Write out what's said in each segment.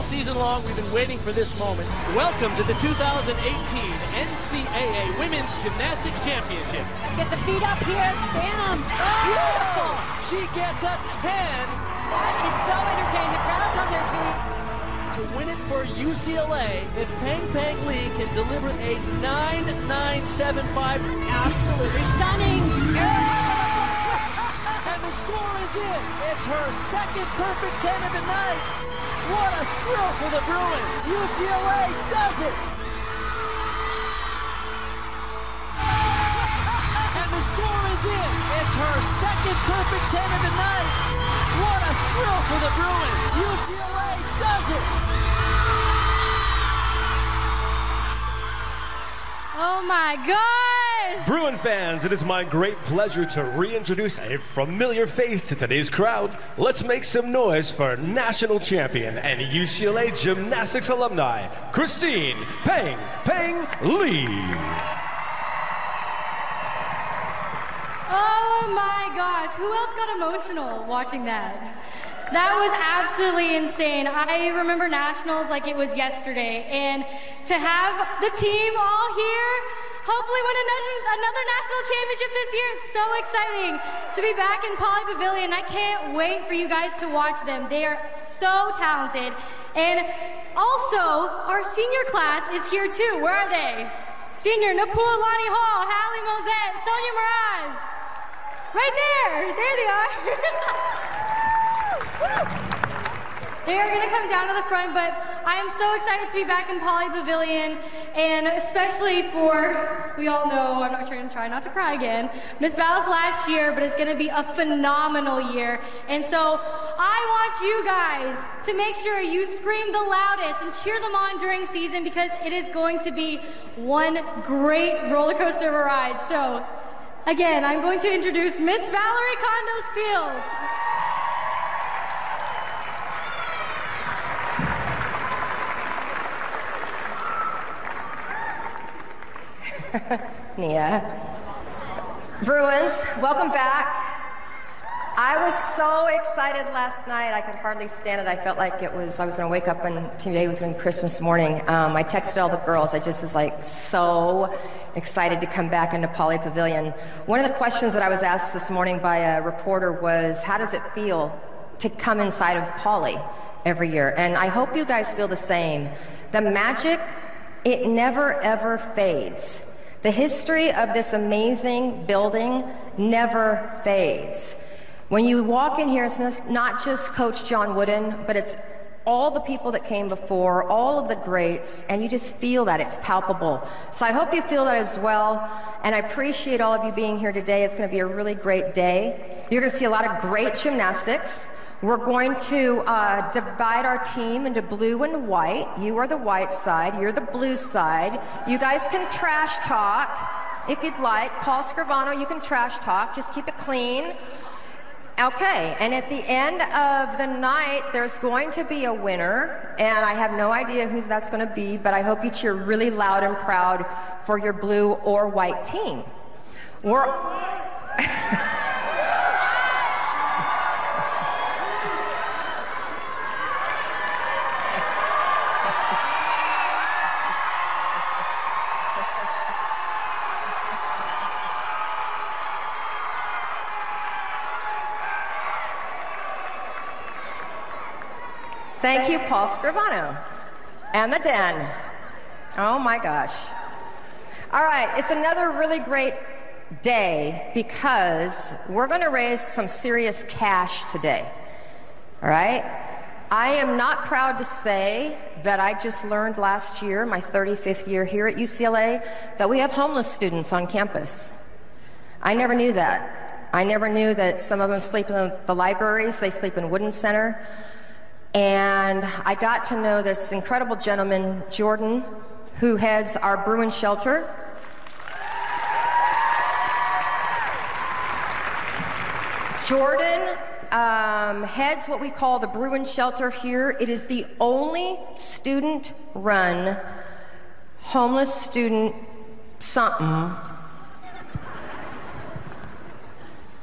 season long, we've been waiting for this moment. Welcome to the 2018 NCAA Women's Gymnastics Championship. Get the feet up here. Bam. Beautiful. She gets a 10. That is so entertaining. The crowd's on their feet. To win it for UCLA, if Peng Peng Lee can deliver a 9.975. Absolutely stunning. And the score is in. It's her second perfect 10 of the night. What a thrill for the Bruins. UCLA does it. And the score is in. It's her second perfect 10 of the night. What a thrill for the Bruins. UCLA does it. Oh my gosh! Bruin fans, it is my great pleasure to reintroduce a familiar face to today's crowd. Let's make some noise for national champion and UCLA gymnastics alumni, Christine Peng Peng Lee. Oh my gosh, who else got emotional watching that? That was absolutely insane. I remember nationals like it was yesterday, and to have the team all here, hopefully win another national championship this year. It's so exciting to be back in Poly Pavilion. I can't wait for you guys to watch them. They are so talented. And also, our senior class is here too. Where are they? Senior Napulani Hall, Hallie Mosette, Sonia Mraz. Right there. There they are. They are going to come down to the front, but I am so excited to be back in Poly Pavilion, and especially for, we all know, I'm not trying to try not to cry again, Miss Val's last year, but it's going to be a phenomenal year. And so I want you guys to make sure you scream the loudest and cheer them on during season, because it is going to be one great roller coaster of a ride. So again, I'm going to introduce Miss Valerie Condos Fields. Nia. Bruins, welcome back. I was so excited last night, I could hardly stand it. I felt like I was going to wake up and today was going to be Christmas morning. I texted all the girls. I just was like so excited to come back into Poly Pavilion. One of the questions that I was asked this morning by a reporter was, how does it feel to come inside of Poly every year? And I hope you guys feel the same. The magic, it never ever fades. The history of this amazing building never fades. When you walk in here, it's not just Coach John Wooden, but it's all the people that came before, all of the greats, and you just feel that. It's palpable. So I hope you feel that as well, and I appreciate all of you being here today. It's going to be a really great day. You're going to see a lot of great gymnastics. We're going to divide our team into blue and white. You are the white side, you're the blue side. You guys can trash talk if you'd like. Paul Scrivano, you can trash talk, just keep it clean. Okay, and at the end of the night, there's going to be a winner, and I have no idea who that's going to be, but I hope you cheer really loud and proud for your blue or white team. We're... Thank you, Paul Scrivano. And the Den. Oh my gosh. All right, it's another really great day because we're going to raise some serious cash today. All right? I am not proud to say that I just learned last year, my 35th year here at UCLA, that we have homeless students on campus. I never knew that. I never knew that some of them sleep in the libraries, they sleep in Wooden Center. And I got to know this incredible gentleman, Jordan, who heads our Bruin shelter. Jordan heads what we call the Bruin shelter here. It is the only student-run homeless student something.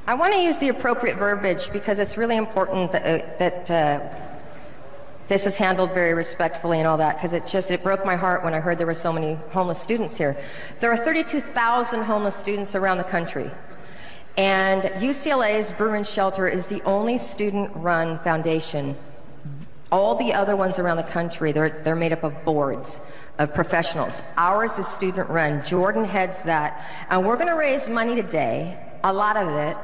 I want to use the appropriate verbiage because it's really important that this is handled very respectfully and all that, because it broke my heart when I heard there were so many homeless students here. There are 32,000 homeless students around the country. And UCLA's Bruins shelter is the only student-run foundation. All the other ones around the country, they're made up of boards, of professionals. Ours is student-run. Jordan heads that. And we're going to raise money today, a lot of it,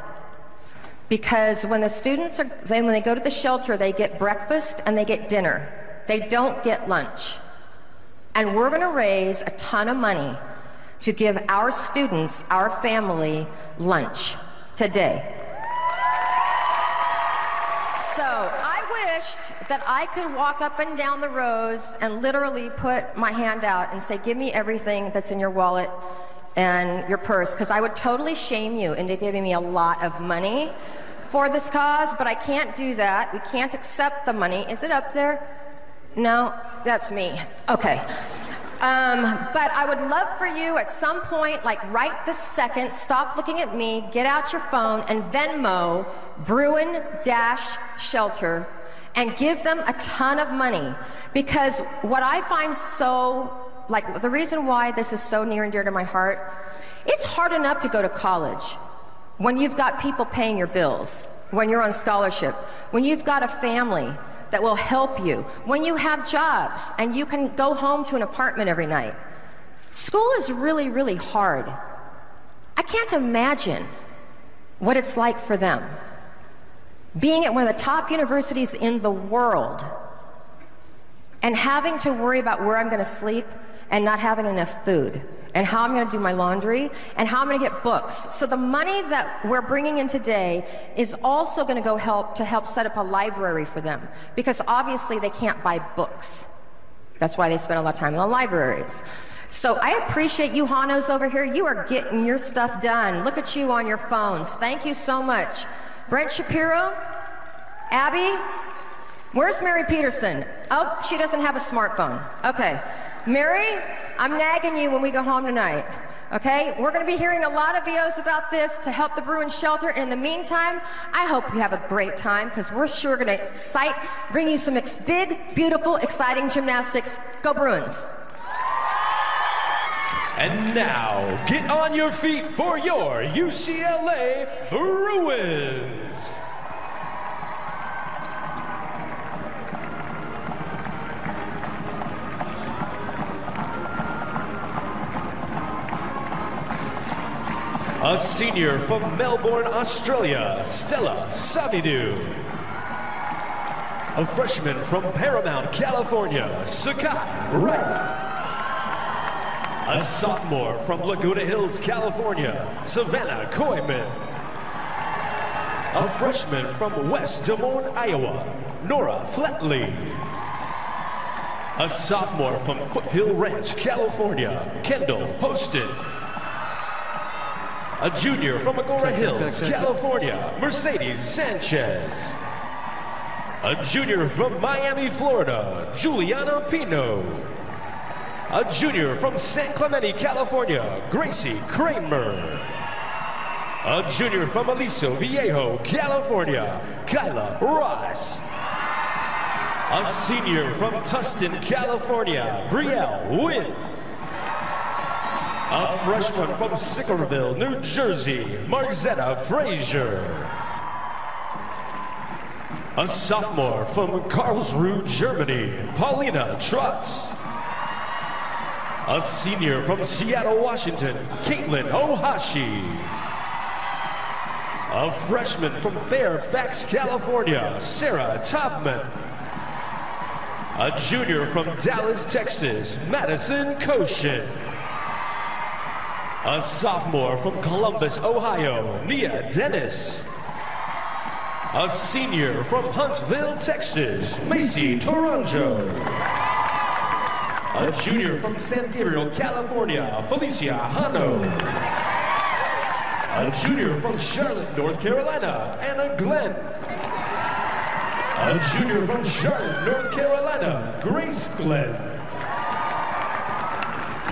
because when the students when they go to the shelter, they get breakfast and they get dinner. They don't get lunch. And we're going to raise a ton of money to give our students, our family, lunch today. So I wished that I could walk up and down the rows and literally put my hand out and say, give me everything that's in your wallet and your purse, because I would totally shame you into giving me a lot of money for this cause, but I can't do that. We can't accept the money. Is it up there? No, that's me. Okay. But I would love for you at some point, like right this second, stop looking at me, get out your phone and Venmo Bruin-Shelter and give them a ton of money. Because what I find so, like the reason why this is so near and dear to my heart, it's hard enough to go to college when you've got people paying your bills, when you're on scholarship, when you've got a family that will help you, when you have jobs and you can go home to an apartment every night. School is really, really hard. I can't imagine what it's like for them. Being at one of the top universities in the world and having to worry about where I'm going to sleep and not having enough food, and how I'm going to do my laundry, and how I'm going to get books. So the money that we're bringing in today is also going to go help set up a library for them, because obviously they can't buy books. That's why they spend a lot of time in the libraries. So I appreciate you Hanos over here. You are getting your stuff done. Look at you on your phones. Thank you so much. Brent Shapiro, Abby, where's Mary Peterson? Oh, she doesn't have a smartphone. Okay. Mary, I'm nagging you when we go home tonight, okay? We're going to be hearing a lot of VOs about this to help the Bruins shelter. And in the meantime, I hope you have a great time, because we're sure going to bring you some big, beautiful, exciting gymnastics. Go Bruins. And now, get on your feet for your UCLA Bruins. A senior from Melbourne, Australia, Stella Sabidou. A freshman from Paramount, California, Sakai Wright. A sophomore from Laguna Hills, California, Savannah Koyman. A freshman from West Des Moines, Iowa, Nora Flatley. A sophomore from Foothill Ranch, California, Kendall Poston. A junior from Agora Hills, California, Mercedes Sanchez. A junior from Miami, Florida, Juliana Pino. A junior from San Clemente, California, Gracie Kramer. A junior from Aliso Viejo, California, Kyla Ross. A senior from Tustin, California, Brielle Wynn. A freshman from Sickerville, New Jersey, Marzetta Frazier. A sophomore from Karlsruhe, Germany, Paulina Trotz. A senior from Seattle, Washington, Caitlin Ohashi. A freshman from Fairfax, California, Sarah Topman. A junior from Dallas, Texas, Madison Koshin. A sophomore from Columbus, Ohio, Nia Dennis. A senior from Huntsville, Texas, Macy Toronjo. A junior from San Gabriel, California, Felicia Hano. A junior from Charlotte, North Carolina, Anna Glenn. A junior from Charlotte, North Carolina, Grace Glenn.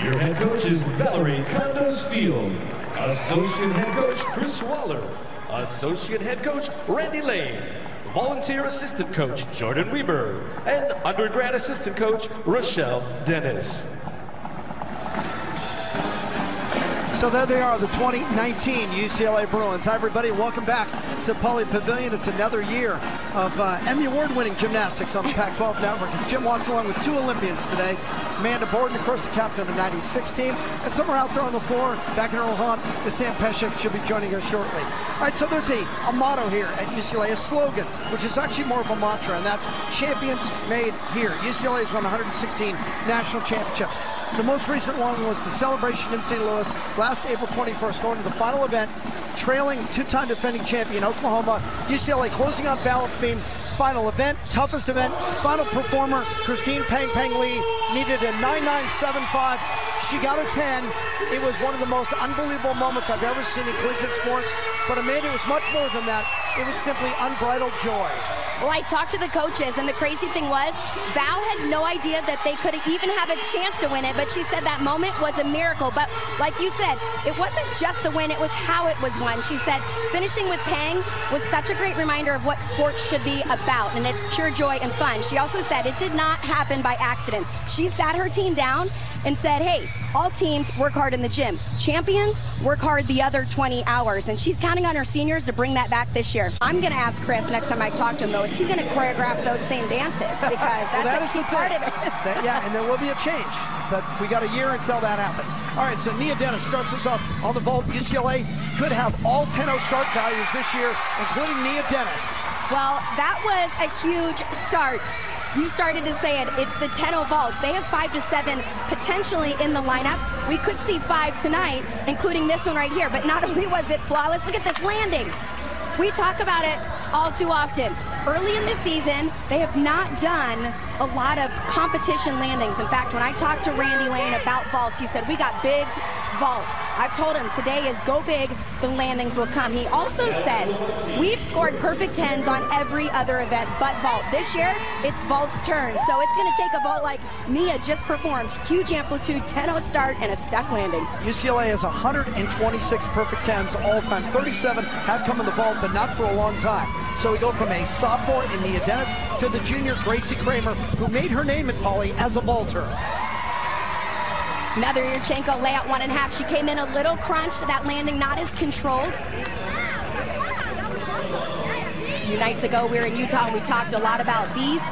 Your head coach is Valerie Condos Field. Associate head coach Chris Waller. Associate Head Coach Randy Lane, Volunteer Assistant Coach Jordan Weber, and Undergrad Assistant Coach Rochelle Dennis. So there they are, the 2019 UCLA Bruins. Hi everybody, welcome back to Pauley Pavilion. It's another year of Emmy Award-winning gymnastics on the Pac-12 Network. It's Jim Watson along with two Olympians today. Amanda Borden, of course, the captain of the 96 team. And somewhere out there on the floor, back in her haunt, is Sam Peshek. She'll be joining us shortly. All right, so there's a motto here at UCLA, a slogan, which is actually more of a mantra, and that's champions made here. UCLA has won 116 national championships. The most recent one was the celebration in St. Louis last April 21st, going to the final event, trailing two-time defending champion Oklahoma. UCLA closing on balance beam. Final event, toughest event, final performer, Christine Pang Lee, needed a 9.975. She got a 10. It was one of the most unbelievable moments I've ever seen in collegiate sports. But Amanda, it was much more than that. It was simply unbridled joy. Well, I talked to the coaches, and the crazy thing was, Val had no idea that they could even have a chance to win it, but she said that moment was a miracle. But like you said, it wasn't just the win, it was how it was won. She said finishing with Pang was such a great reminder of what sports should be about, and it's pure joy and fun. She also said it did not happen by accident. She sat her team down and said, hey, all teams work hard in the gym. Champions work hard the other 20 hours, and she's counting on her seniors to bring that back this year. I'm going to ask Chris next time I talk to him, though, is he going to choreograph those same dances? Because that's a key part of it. Yeah, and there will be a change, but we got a year until that happens. All right, so Nia Dennis starts us off on the vault. UCLA could have all 10-0 start values this year, including Nia Dennis. Well, that was a huge start. You started to say it, it's the 10-0 vaults. They have 5 to 7 potentially in the lineup. We could see 5 tonight, including this one right here. But not only was it flawless, look at this landing. We talk about it all too often. Early in the season, they have not done a lot of competition landings. In fact, when I talked to Randy Lane about vaults, he said, we got big vaults. I've told him today is go big, the landings will come. He also said, we've scored perfect 10s on every other event but vault. This year, it's vault's turn. So it's going to take a vault like Nia just performed. Huge amplitude, 10-0 start, and a stuck landing. UCLA has 126 perfect 10s all time. 37 have come in the vault, but not for a long time. So we go from a sophomore in Nia Dennis to the junior Gracie Kramer, who made her name at Pauley as a vaulter. Another Yurchenko layout 1.5. She came in a little crunch, that landing not as controlled. A few nights ago, we were in Utah and we talked a lot about these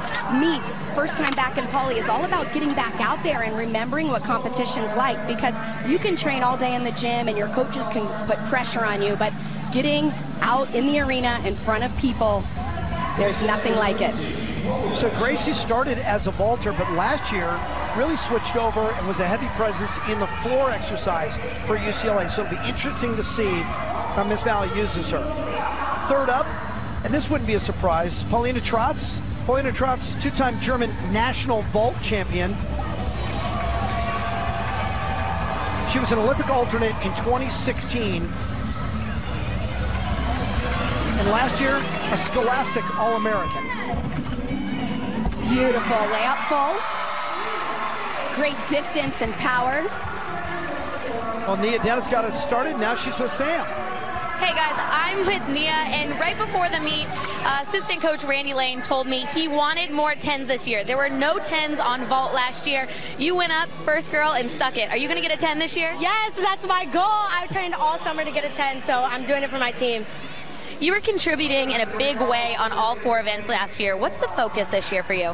meets. First time back in Pauley is all about getting back out there and remembering what competition's like, because you can train all day in the gym and your coaches can put pressure on you, but getting out in the arena in front of people, there's nothing like it. So Gracie started as a vaulter, but last year really switched over and was a heavy presence in the floor exercise for UCLA. So it'll be interesting to see how Miss Valley uses her. Third up, and this wouldn't be a surprise, Paulina Trotz. Paulina Trotz, two-time German national vault champion. She was an Olympic alternate in 2016. And last year, a Scholastic All-American. Beautiful layout full. Great distance and power. Well, Nia Dennis got it started. Now she's with Sam. Hey guys, I'm with Nia, and right before the meet, assistant coach Randy Lane told me he wanted more 10s this year. There were no 10s on vault last year. You went up, first girl, and stuck it. Are you going to get a 10 this year? Yes, that's my goal. I've trained all summer to get a 10, so I'm doing it for my team. You were contributing in a big way on all 4 events last year. What's the focus this year for you?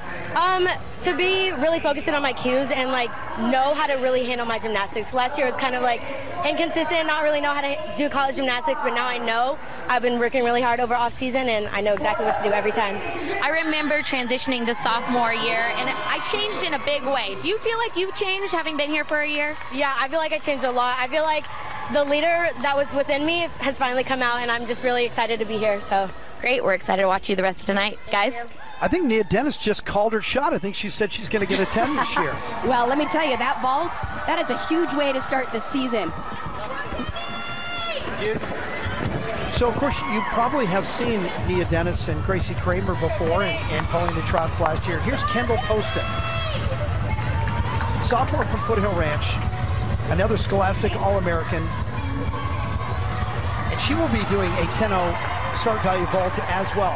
To be really focusing on my cues and like know how to really handle my gymnastics. Last year was kind of like inconsistent, not really know how to do college gymnastics, but now I know. I've been working really hard over off season and I know exactly what to do every time. I remember transitioning to sophomore year and I changed in a big way. Do you feel like you've changed having been here for a year? Yeah, I feel like I changed a lot. I feel like the leader that was within me has finally come out and I'm just really excited to be here. So great, we're excited to watch you the rest of tonight. Guys? I think Nia Dennis just called her shot. I think she said she's going to get a 10 this year. Well, let me tell you, that vault, that is a huge way to start the season. So, of course, you probably have seen Nia Dennis and Gracie Kramer before and Paulina Trotz last year. Here's Kendall Poston, sophomore from Foothill Ranch, another Scholastic All-American. And she will be doing a 10-0 start value vault as well.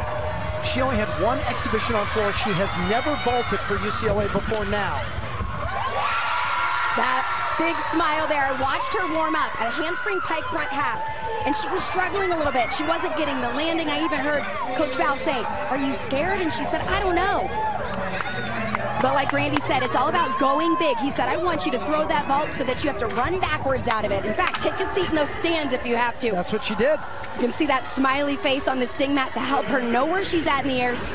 She only had one exhibition on floor. She has never vaulted for UCLA before now. That big smile there. I watched her warm up, a handspring pike front half, and she was struggling a little bit. She wasn't getting the landing. I even heard Coach Val say, "Are you scared?" And she said, "I don't know." But like Randy said, it's all about going big. He said, "I want you to throw that vault so that you have to run backwards out of it. In fact, take a seat in those stands if you have to." That's what she did. You can see that smiley face on the sting mat to help her know where she's at in the airs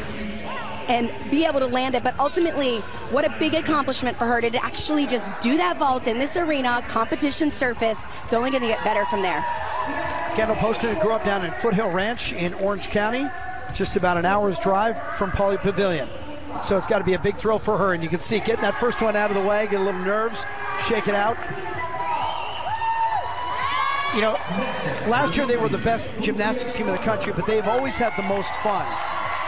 and be able to land it. But ultimately, what a big accomplishment for her to actually just do that vault in this arena, competition surface. It's only going to get better from there. Kendall Poston grew up down in Foothill Ranch in Orange County, just about an hour's drive from Pauley Pavilion. So it's got to be a big thrill for her, and you can see getting that first one out of the way, get a little nerves, shake it out. You know, last year they were the best gymnastics team in the country, but they've always had the most fun.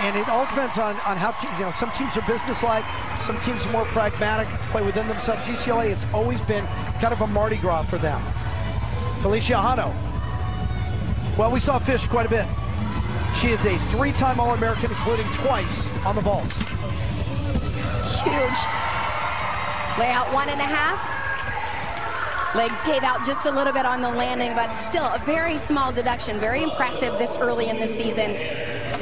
And it all depends on how, you know, some teams are businesslike, some teams are more pragmatic, play within themselves. UCLA, it's always been kind of a Mardi Gras for them. Felicia Hano. Well, we saw Fish quite a bit. She is a 3-time All-American, including twice on the vaults. Huge. Layout 1.5. Legs gave out just a little bit on the landing, but still a very small deduction. Very impressive this early in the season.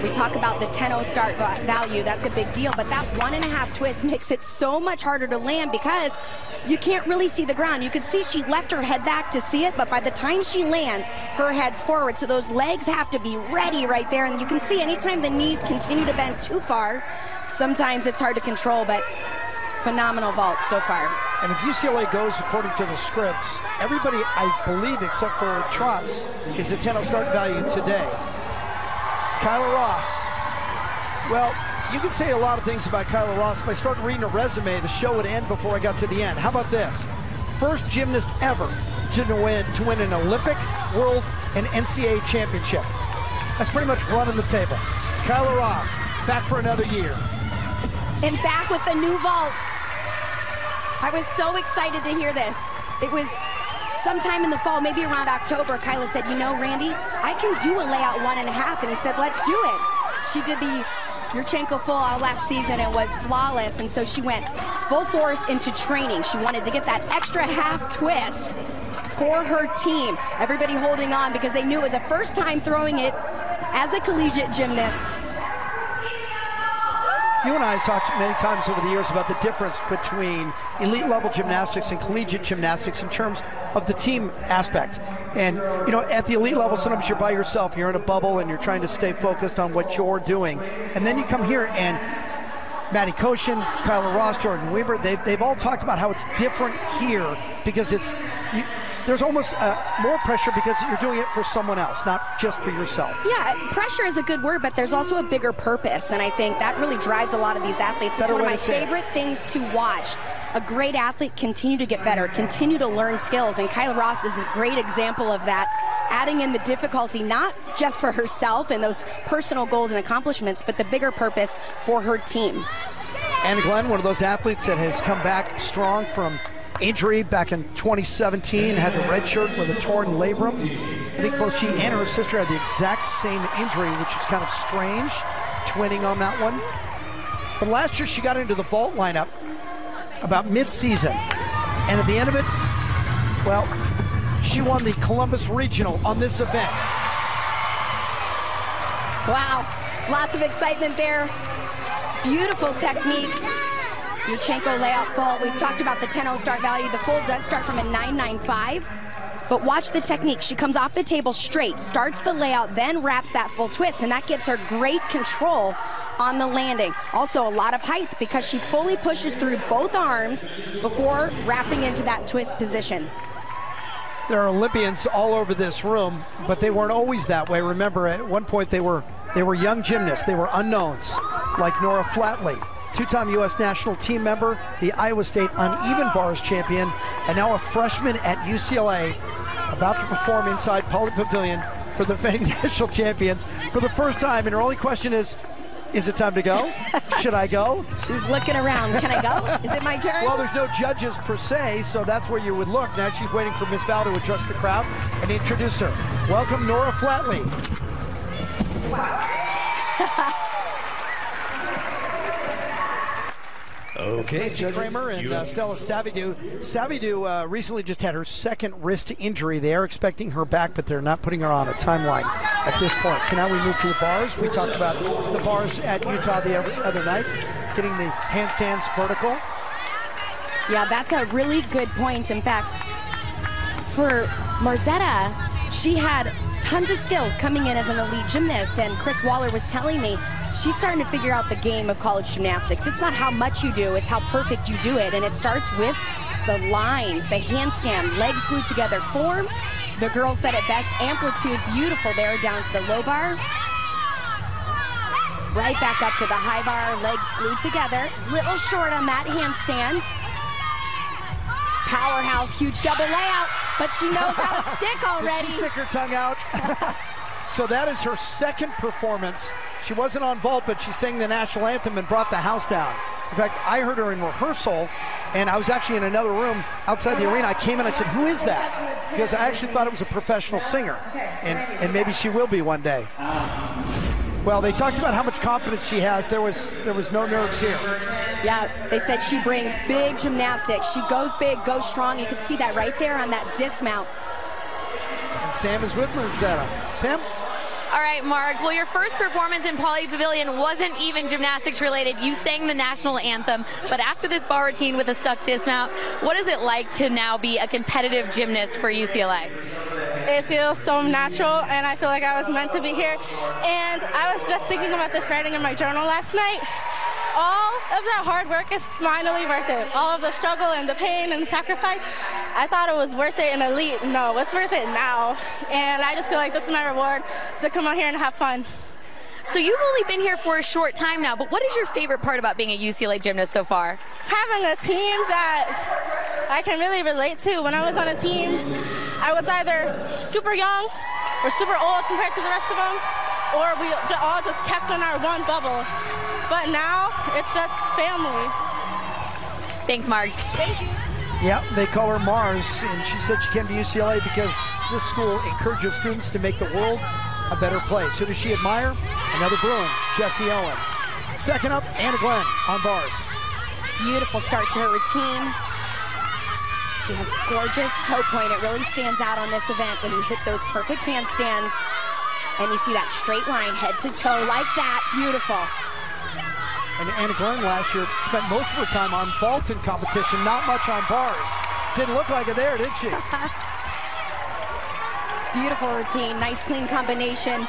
We talk about the 10-0 start value. That's a big deal, but that 1.5 twist makes it so much harder to land because you can't really see the ground. You can see she left her head back to see it, but by the time she lands, her head's forward. So those legs have to be ready right there. And you can see anytime the knees continue to bend too far, sometimes it's hard to control, but phenomenal vault so far. And if UCLA goes according to the scripts, everybody, I believe, except for Trotz, is a 10-0 start value today. Kyla Ross. Well, you can say a lot of things about Kyla Ross. If I started reading her resume, the show would end before I got to the end. How about this? First gymnast ever to win an Olympic, World, and NCAA championship. That's pretty much running the table. Kyla Ross, back for another year. And back with the new vault. I was so excited to hear this. It was sometime in the fall, maybe around October, Kyla said, "You know, Randy, I can do a layout 1.5. And he said, "Let's do it." She did the Yurchenko full out last season and was flawless. And so she went full force into training. She wanted to get that extra half twist for her team. Everybody holding on because they knew it was the first time throwing it as a collegiate gymnast. You and I have talked many times over the years about the difference between elite level gymnastics and collegiate gymnastics in terms of the team aspect. And, you know, at the elite level, sometimes you're by yourself, you're in a bubble and you're trying to stay focused on what you're doing. And then you come here and Maddie Koshin, Kyla Ross, Jordan Weber, they've all talked about how it's different here because there's almost more pressure because you're doing it for someone else, not just for yourself. Yeah, pressure is a good word, but there's also a bigger purpose, and I think that really drives a lot of these athletes. It's one of my favorite things to watch. A great athlete continue to get better, continue to learn skills, and Kyla Ross is a great example of that, adding in the difficulty not just for herself and those personal goals and accomplishments, but the bigger purpose for her team. Anna Glenn, one of those athletes that has come back strong from injury back in 2017, had the red shirt with a torn labrum. I think both she and her sister had the exact same injury, which is kind of strange, twinning on that one. But last year she got into the vault lineup about mid-season, and at the end of it, well, she won the Columbus Regional on this event. Wow, lots of excitement there. Beautiful technique. Yurchenko layout full. We've talked about the 10-0 start value. The full does start from a 9.95. But watch the technique. She comes off the table straight, starts the layout, then wraps that full twist, and that gives her great control on the landing. Also a lot of height because she fully pushes through both arms before wrapping into that twist position. There are Olympians all over this room, but they weren't always that way. Remember, at one point they were young gymnasts. They were unknowns, like Nora Flatley, two-time U.S. national team member, the Iowa State uneven bars champion, and now a freshman at UCLA, about to perform inside Pauley Pavilion for the defending national champions for the first time. And her only question is, Is it time to go? Should I go? She's looking around. Can I go? Is it my turn? Well, there's no judges per se, so that's where you would look. Now she's waiting for Miss Val to address the crowd and introduce her. Welcome, Nora Flatley. Wow. Okay, Kramer and Stella Savidou. Savidou recently just had her second wrist injury. They are expecting her back, but they're not putting her on a timeline at this point. So now we move to the bars. We talked about the bars at Utah the other night, getting the handstands vertical. Yeah, that's a really good point. In fact, for Marzetta, she had tons of skills coming in as an elite gymnast, and Chris Waller was telling me she's starting to figure out the game of college gymnastics. It's not how much you do, it's how perfect you do it. And it starts with the lines, the handstand, legs glued together, form. The girl said it best, amplitude, beautiful there down to the low bar. Right back up to the high bar, legs glued together. Little short on that handstand. Powerhouse, huge double layout, but she knows how to stick already. Did she stick her tongue out? So that is her second performance. She wasn't on vault, but she sang the national anthem and brought the house down. In fact, I heard her in rehearsal, and I was actually in another room outside the arena. I came in and I said, who is that? Because I actually thought it was a professional singer, and maybe she will be one day. Well, they talked about how much confidence she has. There was no nerves here. Yeah, they said she brings big gymnastics. She goes big, goes strong. You can see that right there on that dismount. And Sam is with Marzetta. Sam? All right, Marks. Well, your first performance in Poly Pavilion wasn't even gymnastics related. You sang the national anthem, but after this bar routine with a stuck dismount, what is it like to now be a competitive gymnast for UCLA? It feels so natural, and I feel like I was meant to be here. And I was just thinking about this writing in my journal last night. All of that hard work is finally worth it. All of the struggle and the pain and the sacrifice, I thought it was worth it in elite. No, it's worth it now. And I just feel like this is my reward to come out here and have fun. So you've only been here for a short time now, but what is your favorite part about being a UCLA gymnast so far? Having a team that I can really relate to. When I was on a team, I was either super young or super old compared to the rest of them, or we all just kept in our one bubble. But now, it's just family. Thanks, Margs. Thank you. Yeah, they call her Mars, and she said she came to UCLA because this school encourages students to make the world a better place. Who does she admire? Another Bruin, Jessie Owens. Second up, Anna Glenn on bars. Beautiful start to her routine. She has gorgeous toe point. It really stands out on this event when you hit those perfect handstands. And you see that straight line, head to toe, like that. Beautiful. And Anna Glenn last year spent most of her time on vault in competition, not much on bars. Didn't look like it there, did she? Beautiful routine, nice clean combination.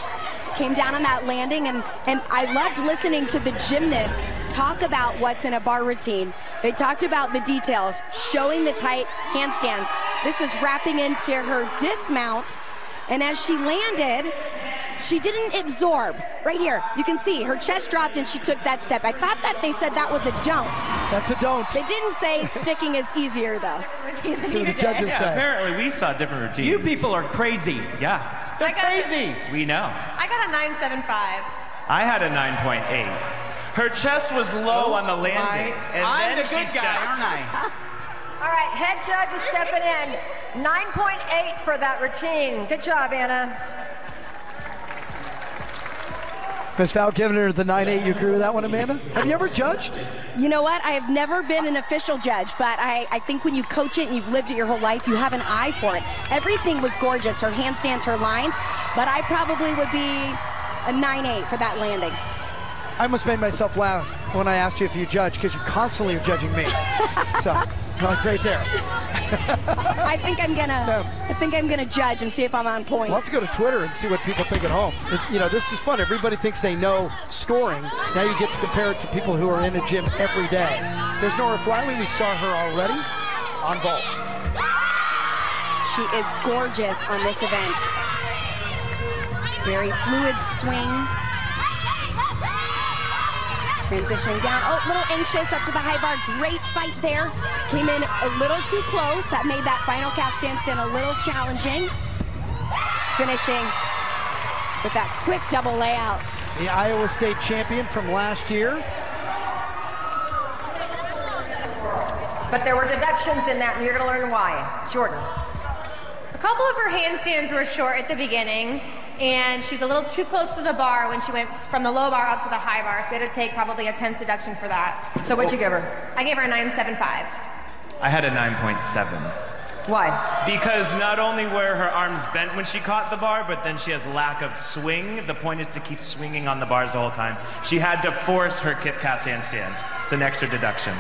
Came down on that landing, and I loved listening to the gymnast talk about what's in a bar routine. They talked about the details, showing the tight handstands. This was wrapping into her dismount, and as she landed, she didn't absorb. Right here, you can see her chest dropped and she took that step. I thought that they said that was a don't. That's a don't. They didn't say sticking is easier, though. So the judges say. Apparently we saw different routines. You people are crazy. Yeah. They're crazy. We know. I got a 9.75. I had a 9.8. Her chest was low on the landing, and I'm then the she good guy, stepped. aren't I? All right, head judge is stepping in. 9.8 for that routine. Good job, Anna. Miss Val giving her the 9.8. You agree with that one, Amanda? Have you ever judged? You know what? I have never been an official judge, but I think when you coach it and you've lived it your whole life, you have an eye for it. Everything was gorgeous, her handstands, her lines, but I probably would be a 9.8 for that landing. I almost made myself laugh when I asked you if you judge, because you constantly are judging me. So, like right there. I think I'm gonna judge and see if I'm on point. We'll have to go to Twitter and see what people think at home. This is fun. Everybody thinks they know scoring. Now you get to compare it to people who are in a gym every day. There's Nora Flatley. We saw her already on vault. She is gorgeous on this event. Very fluid swing. Transitioning down, a little anxious up to the high bar. Great fight there. Came in a little too close. That made that final cast handstand a little challenging. Finishing with that quick double layout. the Iowa State champion from last year. But there were deductions in that, and you're going to learn why. Jordan. A couple of her handstands were short at the beginning, and she was a little too close to the bar when she went from the low bar up to the high bar, so we had to take probably a 10th deduction for that. So what'd you give her? I gave her a 9.75. I had a 9.7. Why? Because not only were her arms bent when she caught the bar, but then she has lack of swing. The point is to keep swinging on the bars the whole time. She had to force her Kip Cass handstand. It's an extra deduction.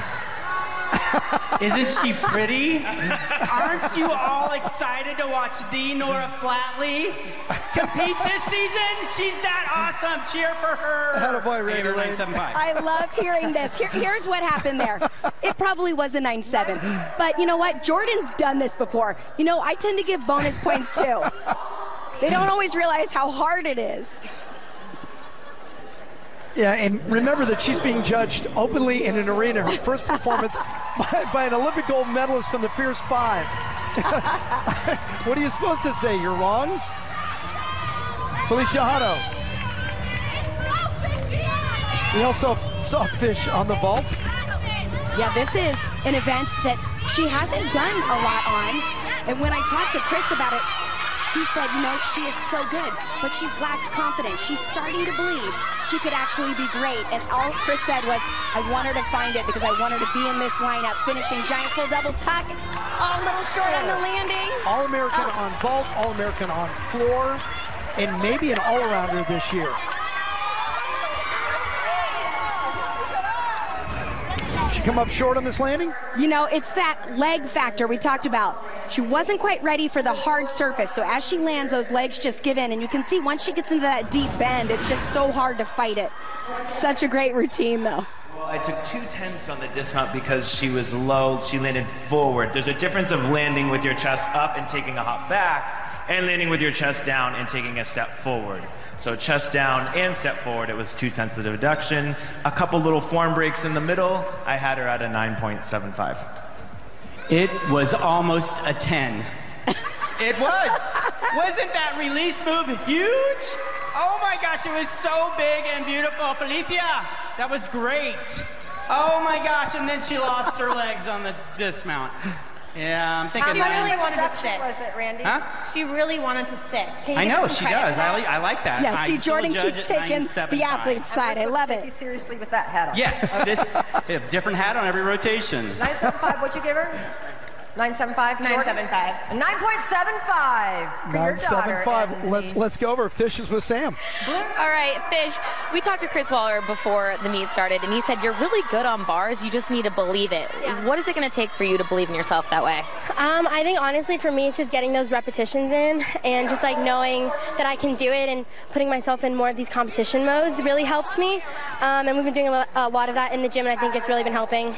Isn't she pretty? Aren't you all excited to watch the Nora Flatley compete this season? She's that awesome. Cheer for her. Attaboy, Randy Lane. 9.75. I love hearing this. Here's what happened there. It probably was a 9.7. But you know what? Jordan's done this before. You know, I tend to give bonus points too. They don't always realize how hard it is. Yeah, and remember that she's being judged openly in an arena, her first performance by an Olympic gold medalist from the Fierce Five. What are you supposed to say? You're wrong? Felicia Hotto. We also saw Fish on the vault. Yeah, this is an event that she hasn't done a lot on. And when I talked to Chris about it, he said, you know, she is so good, but she's lacked confidence. She's starting to believe she could actually be great. And all Chris said was, I want her to find it because I want her to be in this lineup, finishing giant full double tuck. Oh, a little short on the landing. All-American on vault, All-American on floor, and maybe an all-arounder this year. She come up short on this landing? You know, it's that leg factor we talked about. She wasn't quite ready for the hard surface, so as she lands, those legs just give in, and you can see once she gets into that deep bend, it's just so hard to fight it. Such a great routine, though. Well, I took 2 tenths on the dismount because she was low. She landed forward. There's a difference of landing with your chest up and taking a hop back, and landing with your chest down and taking a step forward. So chest down and step forward, it was 2 tenths of deduction. A couple little form breaks in the middle. I had her at a 9.75. It was almost a 10. It was. Wasn't that release move huge? Oh my gosh, it was so big and beautiful. Felicia, that was great. Oh my gosh, and then she lost her legs on the dismount. Yeah, I'm thinking She really wanted to stick. Was it, Randy? Huh? She really wanted to stick. Can you I give her know, some she credit does. for that? I like that. Yeah, see, I'm still a Jordan judge keeps at taking 9.75. the athlete's side. I love Take it. you seriously with that hat on. Yes, this a different hat on every rotation. 9.75, what'd you give her? 9.75? 9.75. 9.75 for your daughter. 9.75. Let's go over Fishes with Sam. All right, Fish, we talked to Chris Waller before the meet started, and he said you're really good on bars. You just need to believe it. Yeah. What is it going to take for you to believe in yourself that way? I think honestly for me it's just getting those repetitions in and just like knowing that I can do it and putting myself in more of these competition modes really helps me. And we've been doing a lot of that in the gym, and I think it's really been helping.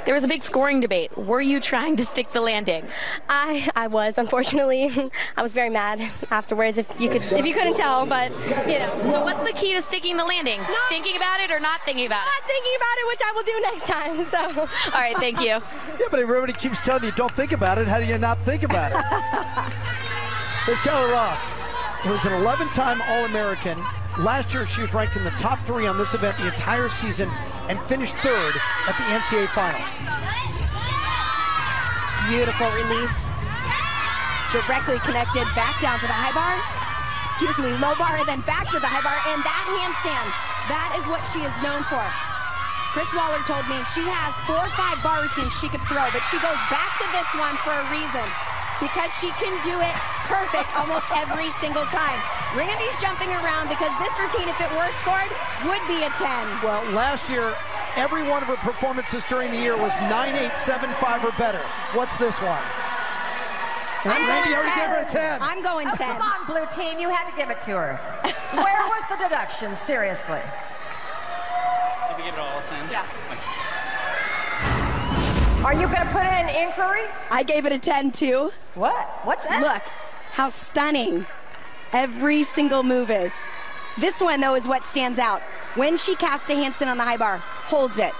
There was a big scoring debate. Were you trying to stick the landing? I was, unfortunately. I was very mad afterwards, if you couldn't tell, but you know. So what's the key to sticking the landing? Thinking about it or not thinking about it? Not thinking about it, which I will do next time. So. All right, thank you. Yeah, but everybody keeps telling you don't think about it. How do you not think about it? Here's Keller Ross, who was an 11-time All-American. Last year, she was ranked in the top 3 on this event the entire season and finished 3rd at the NCAA final. Beautiful release. Directly connected back down to the high bar. Excuse me, low bar, and then back to the high bar. And that handstand, that is what she is known for. Chris Waller told me she has 4 or 5 bar routines she could throw, but she goes back to this one for a reason. Because she can do it perfect almost every single time. Randy's jumping around because this routine, if it were scored, would be a 10. Well, last year, every one of her performances during the year was 9.875 or better. What's this one? I'm Randy going already 10. gave her a 10. I'm going 10. Come on, blue team, you had to give it to her. Where was the deduction, seriously? Did we give it all a 10? Yeah. Are you going to put in an inquiry? I gave it a 10 too. What? What's that? Look how stunning every single move is. This one, though, is what stands out. When she casts a handstand on the high bar, holds it.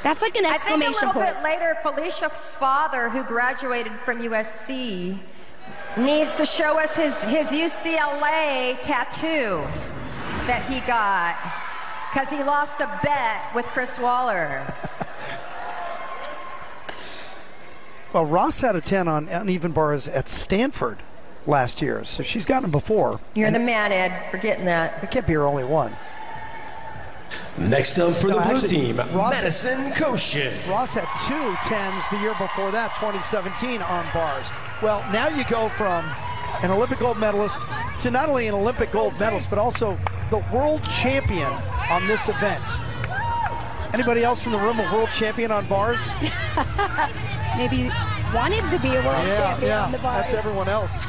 That's like an exclamation point. I think a little bit later, Felicia's father, who graduated from USC, needs to show us his UCLA tattoo. that he got because he lost a bet with Chris Waller. Well, Ross had a 10 on uneven bars at Stanford last year, so she's gotten them before. You're the man, Ed, for getting that. It can't be her only one. Next up for the blue team, Madison Koshin. Ross had 2 10s the year before that, 2017 on bars. Well, now you go from an Olympic gold medalist to not only an Olympic gold medalist, but also the world champion on this event. Anybody else in the room a world champion on bars? Maybe wanted to be a world champion on the bars. That's everyone else.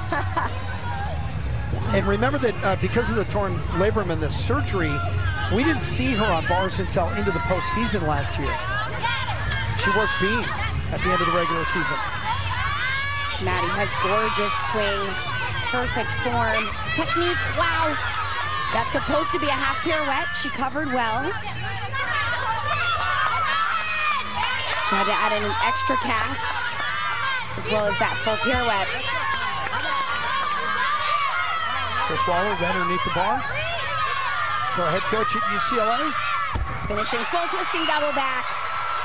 And remember that because of the torn labrum and the surgery, we didn't see her on bars until into the postseason last year. She worked beam at the end of the regular season. Maddie has gorgeous swing, perfect form, technique, wow. That's supposed to be a half pirouette. She covered well. She had to add in an extra cast, as well as that full pirouette. Chris Waller right underneath the bar. For head coach at UCLA. Finishing full twisting double back.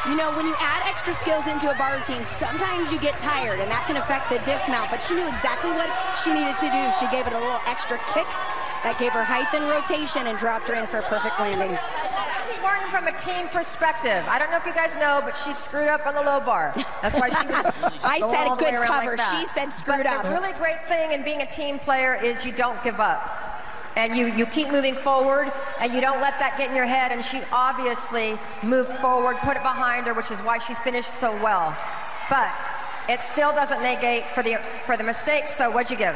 You know, when you add extra skills into a bar routine, sometimes you get tired, and that can affect the dismount, but she knew exactly what she needed to do. She gave it a little extra kick that gave her height and rotation and dropped her in for a perfect landing. Important from a team perspective. I don't know if you guys know, but she screwed up on the low bar. That's why she was I said a good cover. Like she said screwed up. The really great thing in being a team player is you don't give up. And you keep moving forward, and you don't let that get in your head, and she obviously moved forward, put it behind her, which is why she's finished so well. But it still doesn't negate for the mistakes, so what'd you give?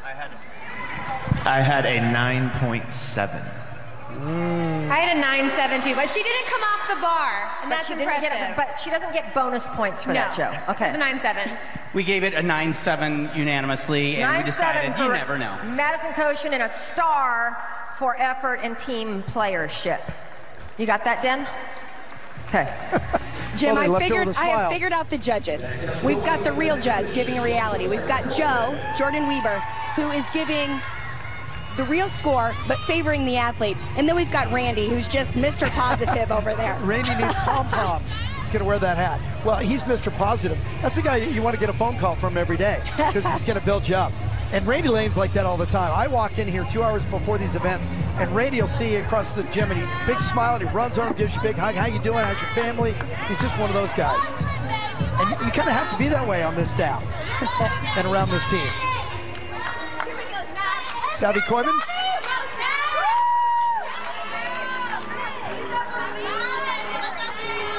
I had a 9.7. I had a 9.72, but she didn't come off the bar, and that's impressive. But she doesn't get bonus points for that, Joe. Okay. It's a 9.7. We gave it a 9.7 unanimously, and we decided you never know. Madison Koshin and a star for effort and team playership. You got that, Den? Okay. Jim, I have figured out the judges. We've got the real judge giving a reality. We've got Jordan Weber, who is giving the real score, but favoring the athlete. And then we've got Randy, who's just Mr. Positive over there. Randy needs pom-poms. He's going to wear that hat. Well, he's Mr. Positive. That's the guy you want to get a phone call from every day because he's going to build you up. And Randy Lane's like that all the time. I walk in here 2 hours before these events, and Randy will see you across the gym, and he big smile, and he runs over, gives you a big hug. How you doing? How's your family? He's just one of those guys. And you kind of have to be that way on this staff and around this team. Savvy Koiman.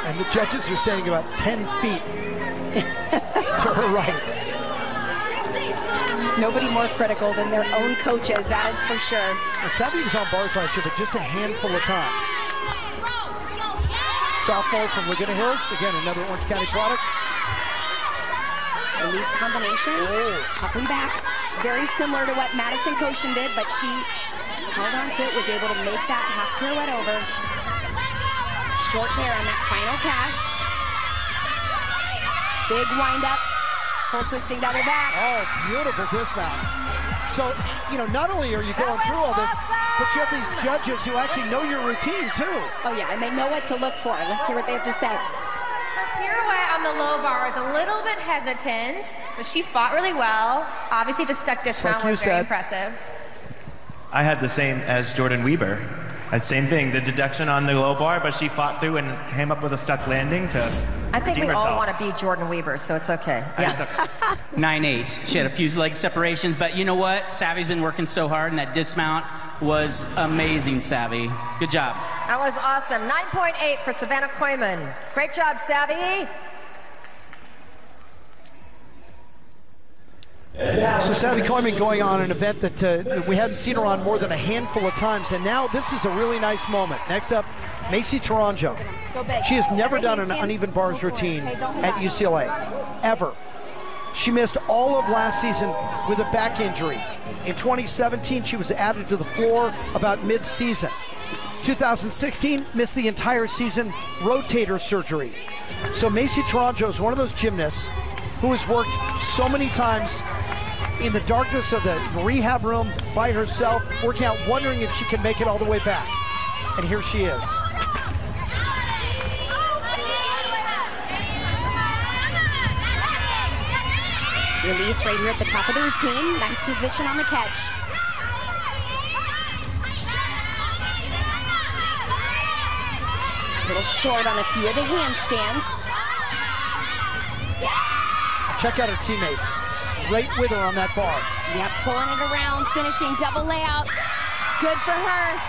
And the judges are standing about 10 feet to her right. Nobody more critical than their own coaches, that is for sure. Well, Savvy was on bars last year, but just a handful of times. Sophomore from Laguna Hills, again, another Orange County product. Release combination, up and back. Very similar to what Madison Koshin did, but she held on to it, was able to make that half pirouette over. Short there on that final cast. Big wind up, full twisting double back. Oh, beautiful dismount. So, you know, not only are you going through all this, but you have these judges who actually know your routine too. Oh yeah, and they know what to look for. Let's hear what they have to say. Her pirouette on the low bar was a little bit hesitant, but she fought really well. Obviously the stuck dismount was very impressive. I had the same as Jordan Weber. Same thing, the deduction on the low bar, but she fought through and came up with a stuck landing to I think we herself. all want to be Jordan Weber, so it's okay. Yeah. 9.8. She had a few leg separations, but you know what? Savvy's been working so hard, and that dismount was amazing, Savvy. Good job. That was awesome. 9.8 for Savannah Koiman. Great job, Savvy. So Savvy Koiman going on an event that we hadn't seen her on more than a handful of times, and now this is a really nice moment. Next up, Macy Taranjo. She has never done an uneven bars routine at UCLA, ever. She missed all of last season with a back injury. In 2017, she was added to the floor about mid-season. 2016, missed the entire season, rotator surgery. So Macy Taranjo is one of those gymnasts who has worked so many times in the darkness of the rehab room by herself, working out, wondering if she can make it all the way back. And here she is. Release right here at the top of the routine. Nice position on the catch. A little short on a few of the handstands. Check out her teammates. Right with her on that bar. Yep, pulling it around, finishing double layout. Good for her.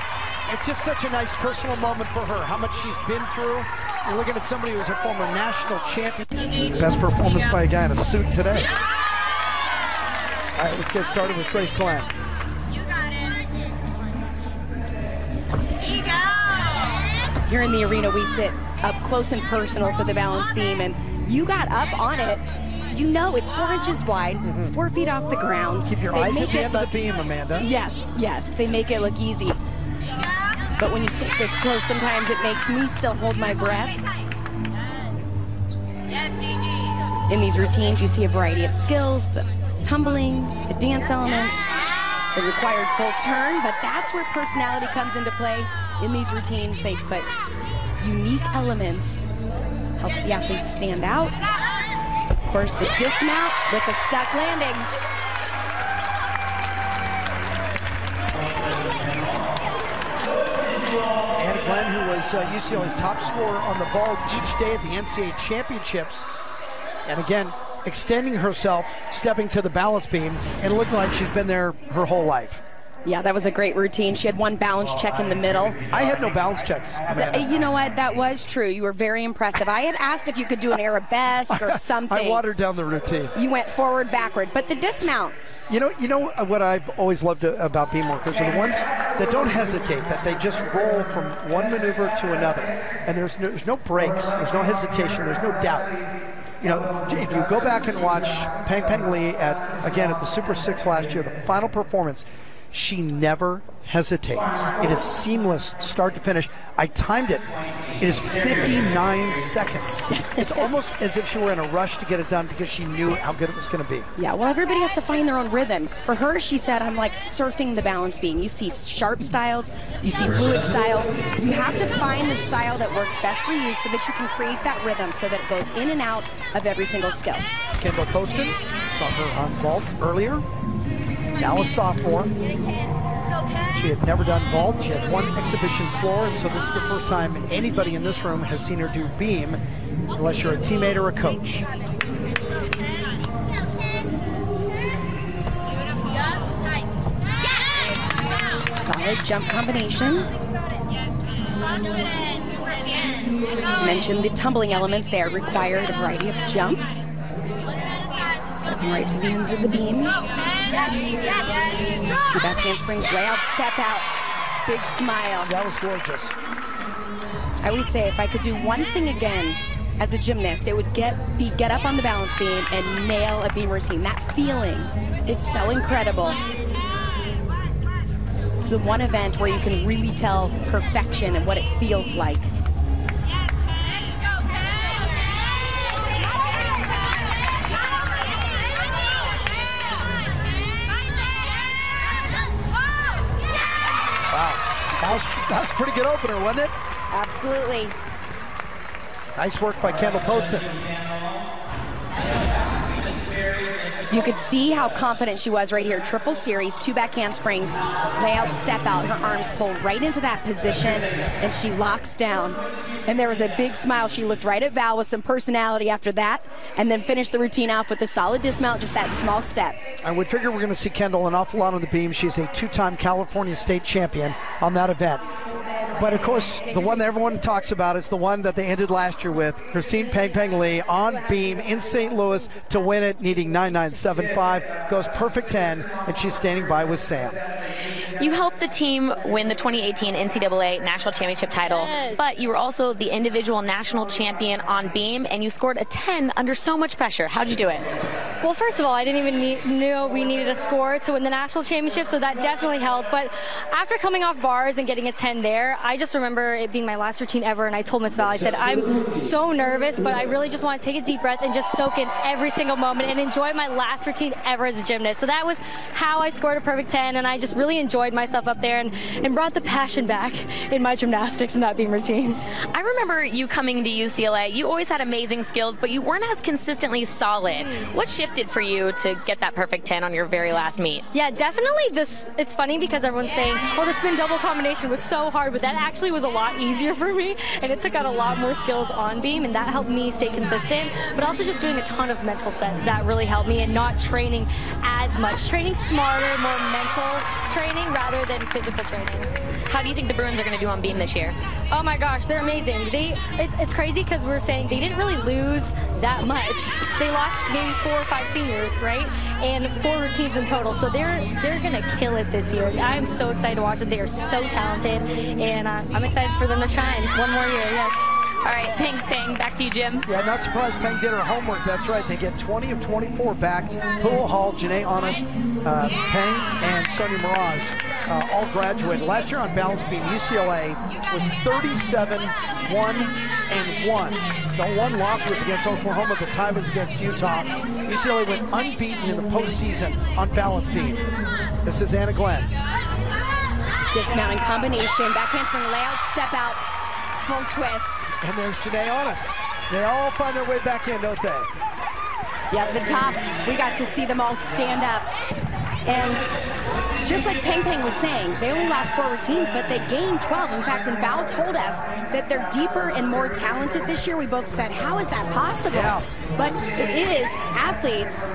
It's just such a nice personal moment for her, how much she's been through. You're looking at somebody who's a former national champion. Best performance by a guy in a suit today. All right, let's get started with Grace Glenn. You got it. Here in the arena, we sit up close and personal to the balance beam, and you got up on it. You know it's 4 inches wide. It's 4 feet off the ground. Keep your eyes at the end of the beam, Amanda. Yes, yes, they make it look easy. But when you sit this close, sometimes it makes me still hold my breath. In these routines, you see a variety of skills, the tumbling, the dance elements, the required full turn, but that's where personality comes into play. In these routines, they put unique elements, helps the athletes stand out. Of course, the dismount with a stuck landing. Anna Glenn, who was UCLA's top scorer on the ball each day at the NCAA championships. And again, extending herself, stepping to the balance beam, and looking like she's been there her whole life. Yeah, that was a great routine. She had one balance check in the middle. I had no balance checks, Amanda. You know what? That was true. You were very impressive. I had asked if you could do an arabesque or something. I watered down the routine. You went forward, backward. But the dismount. You know what I've always loved about beam workers are the ones that don't hesitate, that they just roll from one maneuver to another. And there's no breaks, there's no hesitation, there's no doubt. You know, if you go back and watch Peng Peng Lee at the Super 6 last year, the final performance, she never hesitates. It is seamless start to finish. I timed it. It is 59 seconds. It's almost as if she were in a rush to get it done because she knew how good it was going to be. Yeah, well, everybody has to find their own rhythm. For her, she said, I'm like surfing the balance beam. You see sharp styles, you see fluid styles. You have to find the style that works best for you so that you can create that rhythm so that it goes in and out of every single skill. Kendall Poston, saw her on vault earlier. Now a sophomore. She had never done vault. She had one exhibition floor, and so this is the first time anybody in this room has seen her do beam, unless you're a teammate or a coach. Solid jump combination. Mentioned the tumbling elements. They are required a variety of jumps. Stepping right to the end of the beam. 2 back handsprings, layout, step out. Big smile. That was gorgeous. I always say if I could do one thing again as a gymnast, it would be get up on the balance beam and nail a beam routine. That feeling is so incredible. It's the one event where you can really tell perfection and what it feels like. That was a pretty good opener, wasn't it? Absolutely. Nice work by Kendall Poston. You could see how confident she was right here. Triple series, 2 back handsprings, layout, step out. Her arms pulled right into that position, and she locks down. And there was a big smile. She looked right at Val with some personality after that, and then finished the routine off with a solid dismount, just that small step. I would figure we're going to see Kendall an awful lot on the beam. She's a 2-time California state champion on that event. But, of course, the one that everyone talks about is the one that they ended last year with, Christine Peng Peng Lee on beam in St. Louis to win it, needing 9.975. Goes perfect 10, and she's standing by with Sam. You helped the team win the 2018 NCAA National Championship title, but you were also the individual national champion on beam, and you scored a 10 under so much pressure. How'd you do it? Well, first of all, I didn't even know we needed a score to win the national championship, so that definitely helped. But after coming off bars and getting a 10 there, I just remember it being my last routine ever, and I told Miss Val, I said, I'm so nervous, but I really just want to take a deep breath and just soak in every single moment and enjoy my last routine ever as a gymnast. So that was how I scored a perfect 10, and I just really enjoyed myself up there and brought the passion back in my gymnastics and that beam routine. I remember you coming to UCLA. You always had amazing skills, but you weren't as consistently solid. What shifted for you to get that perfect 10 on your very last meet? Yeah, definitely this. It's funny because everyone's saying, oh, the spin double combination was so hard, but that actually was a lot easier for me, and it took out a lot more skills on beam, and that helped me stay consistent, but also just doing a ton of mental sets. That really helped me, and not training as much. Training smarter, more mental training rather than physical training. How do you think the Bruins are going to do on beam this year? Oh my gosh, they're amazing. It's crazy because we're saying they didn't really lose that much. They lost maybe 4 or 5 seniors, right? And 4 routines in total. So they're going to kill it this year. I'm so excited to watch them. They are so talented, and I'm excited for them to shine one more year. Yes. All right, thanks, Peng. Back to you, Jim. Yeah, not surprised Peng did her homework. That's right. They get 20 of 24 back. Poole Hall, Janae Honest, Peng, and Sonia Miraz all graduated. Last year on balance beam, UCLA was 37-1-1. The one loss was against Oklahoma. The tie was against Utah. UCLA went unbeaten in the postseason on balance beam. This is Anna Glenn. Dismounting combination, back handspring layout, step out, full twist. And there's Janae Honest. They all find their way back in, don't they? Yeah, at the top, we got to see them all stand up. And just like Peng Peng was saying, they only lost 4 routines, but they gained 12. In fact, when Val told us that they're deeper and more talented this year, we both said, how is that possible? Yeah. But it is athletes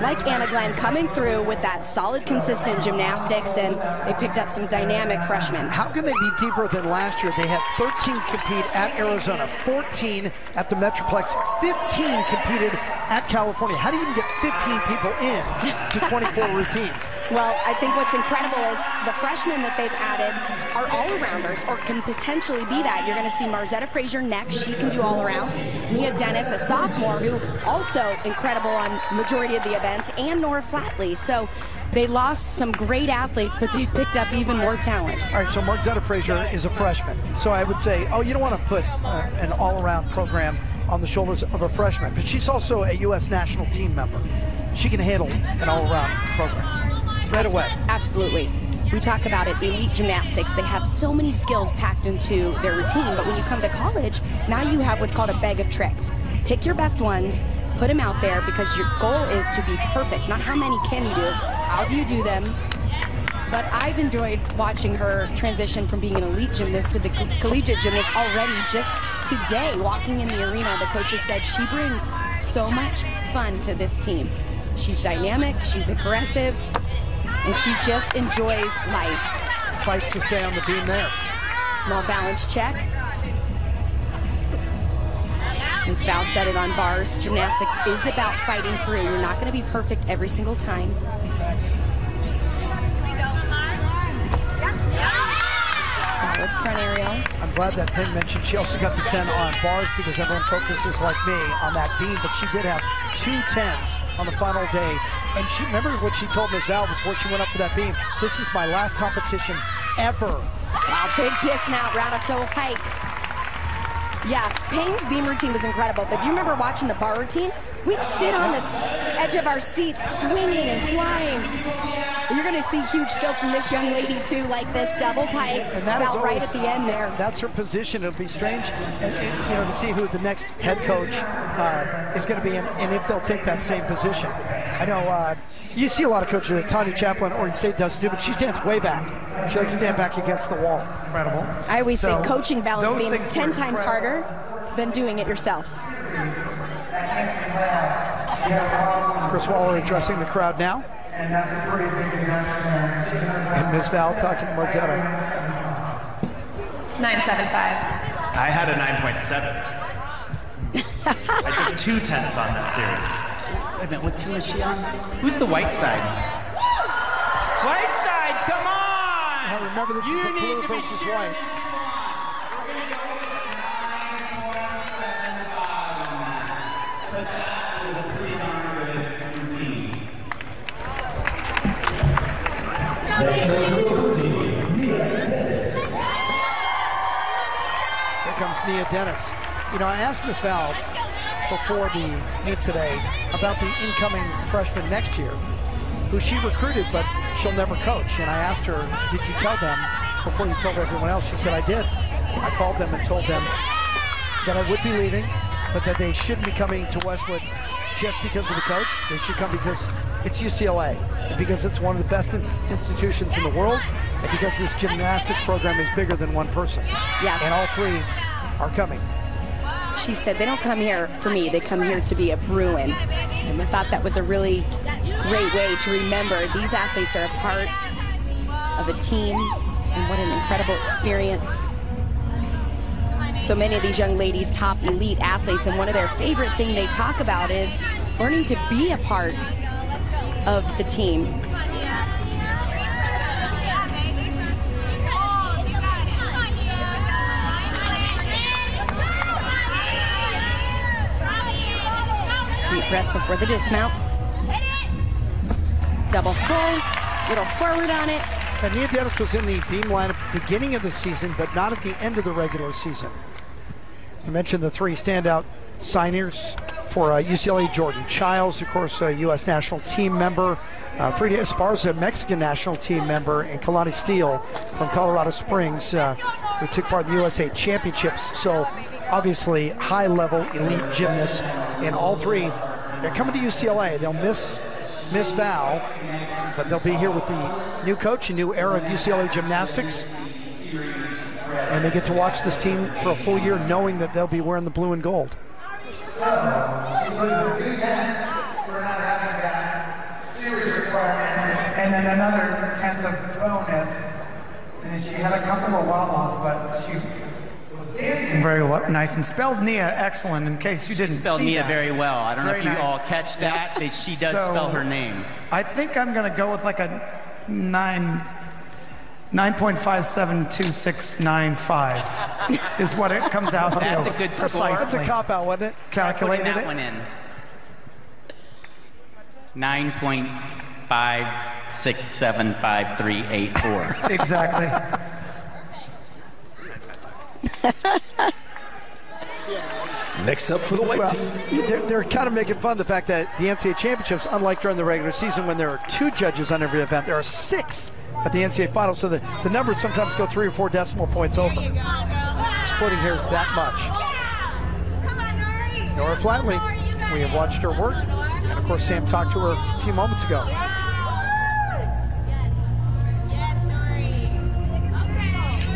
like Anna Glenn coming through with that solid, consistent gymnastics, and they picked up some dynamic freshmen. How can they be deeper than last year? They had 13 compete at Arizona, 14 at the Metroplex, 15 competed at California. How do you even get 15 people in to 24 routines? Well, I think what's incredible is the freshmen that they've added are all-arounders, or can potentially be that. You're going to see Marzetta Frazier next. She can do all-around. Mia Dennis, a sophomore, who also incredible on majority of the events, and Nora Flatley. So they lost some great athletes, but they've picked up even more talent. All right, so Marzetta Frazier is a freshman. So I would say, oh, you don't want to put an all-around program on the shoulders of a freshman, but she's also a U.S. national team member. She can handle an all-around program right away. Absolutely. We talk about it, elite gymnastics. They have so many skills packed into their routine, but when you come to college, now you have what's called a bag of tricks. Pick your best ones, put them out there, because your goal is to be perfect. Not how many can you do, how do you do them? But I've enjoyed watching her transition from being an elite gymnast to the collegiate gymnast already. Just today, walking in the arena, the coaches said she brings so much fun to this team. She's dynamic, she's aggressive, and she just enjoys life. Fights to stay on the beam there. Small balance check. Ms. Val said it on bars. Gymnastics is about fighting through. You're not going to be perfect every single time. Solid front aerial. I'm glad that Peng mentioned she also got the 10 on bars, because everyone focuses like me on that beam, but she did have 2 10s on the final day. And she, remember what she told Ms. Val before she went up to that beam? This is my last competition ever. Wow, big dismount, round up double pike. Yeah, Peng's beam routine was incredible, but do you remember watching the bar routine? We'd sit on the edge of our seats, swinging and flying. And you're going to see huge skills from this young lady, too, like this double pike, and that felt right at the end there. That's her position. It'll be strange, to see who the next head coach is going to be, and if they'll take that same position. I know you see a lot of coaches. Tanya Chaplin at Oregon State does too, but she stands way back. She likes to stand back against the wall. Incredible. I always say coaching balance beam is 10 times harder than doing it yourself. Chris Waller addressing the crowd now. And Ms. Val talking to Marzetta. 9.75. I had a 9.7. I took 2 10s on that series. Wait a minute, what team is she on? Who's the white side? White side, come on! Now remember, this is a blue versus white. We're going to go with 9.475. But that was a pretty darn good routine. Here comes Nia Dennis. You know, I asked Miss Val before the meet today about the incoming freshman next year, who she recruited, but she'll never coach. And I asked her, did you tell them before you told everyone else? She said, I did. I called them and told them that I would be leaving, but that they shouldn't be coming to Westwood just because of the coach. They should come because it's UCLA, and because it's one of the best institutions in the world, and because this gymnastics program is bigger than one person. Yeah. And all three are coming. She said, they don't come here for me, they come here to be a Bruin. And I thought that was a really great way to remember these athletes are a part of a team, and what an incredible experience. So many of these young ladies, top elite athletes, and one of their favorite thing they talk about is learning to be a part of the team. Deep breath before the dismount. Double full, little forward on it. And Nia Dennis was in the beam line at the beginning of the season, but not at the end of the regular season. I mentioned the three standout signers for UCLA: Jordan Childs, of course, a U.S. national team member, Frida Esparza, Mexican national team member, and Kalani Steele from Colorado Springs, who took part in the USA Championships. So obviously high-level elite gymnasts, and all three, they're coming to UCLA. They'll miss Val, but they'll be here with the new coach, a new era of UCLA gymnastics. And they get to watch this team for a full year knowing that they'll be wearing the blue and gold. So, she was 2 tenths for not having that series requirement, and then another 1/10 of bonus. And she had a couple of wobbles, but she was dancing very nice and spelled Nia excellent. In case you didn't Spelled see Nia that. very well. I don't know if you Very nice. all catch that, but she does So, spell her name. I think I'm going to go with like a 9.572695 is what it comes out to. That's a good score. Precisely. That's a cop-out, wasn't it? Calculated Putting that it. one in. 9.56753884. Exactly. Next up for the white team. They're kind of making fun of the fact that the NCAA championships, unlike during the regular season when there are 2 judges on every event, there are 6 at the NCAA finals, so the numbers sometimes go 3 or 4 decimal points over. Splitting hairs that much. Nora Flatley, we have watched her work, and of course Sam talked to her a few moments ago.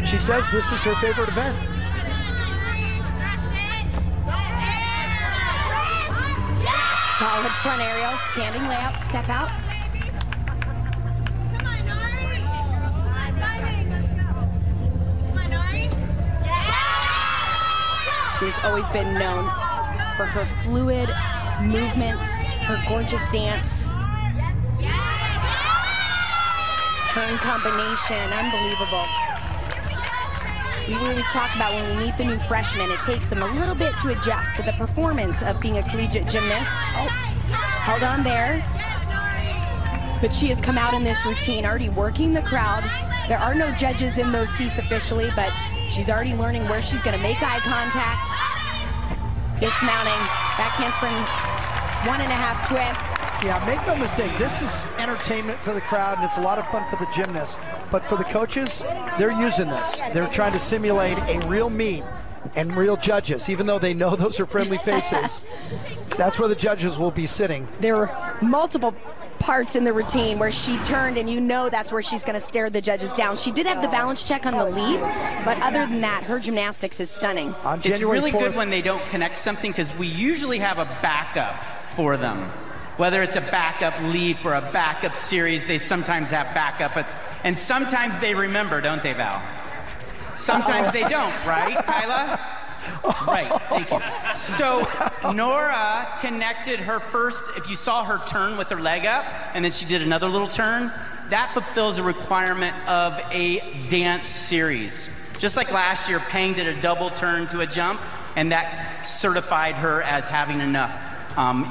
She says this is her favorite event. Solid front aerial, standing layout, step out. She's always been known for her fluid movements, her gorgeous dance. Turn combination, unbelievable. We always talk about when we meet the new freshmen, it takes them a little bit to adjust to the performance of being a collegiate gymnast. Oh, held on there. But she has come out in this routine, already working the crowd. There are no judges in those seats officially, but she's already learning where she's gonna make eye contact. Dismounting, back handspring, 1.5 twist. Yeah, make no mistake, this is entertainment for the crowd, and it's a lot of fun for the gymnasts. But for the coaches, they're using this. They're trying to simulate a real meet and real judges, even though they know those are friendly faces. That's where the judges will be sitting. There were multiple parts in the routine where she turned, and you know that's where she's going to stare the judges down. She did have the balance check on the leap, but other than that, her gymnastics is stunning. It's really good when they don't connect something, because we usually have a backup for them. Whether it's a backup leap or a backup series, they sometimes have backup. And sometimes they remember, don't they, Val? Sometimes they don't, right, Kyla? Right, thank you. So Nora connected her first, if you saw her turn with her leg up, and then she did another little turn, that fulfills a requirement of a dance series. Just like last year, Peng did a double turn to a jump, and that certified her as having enough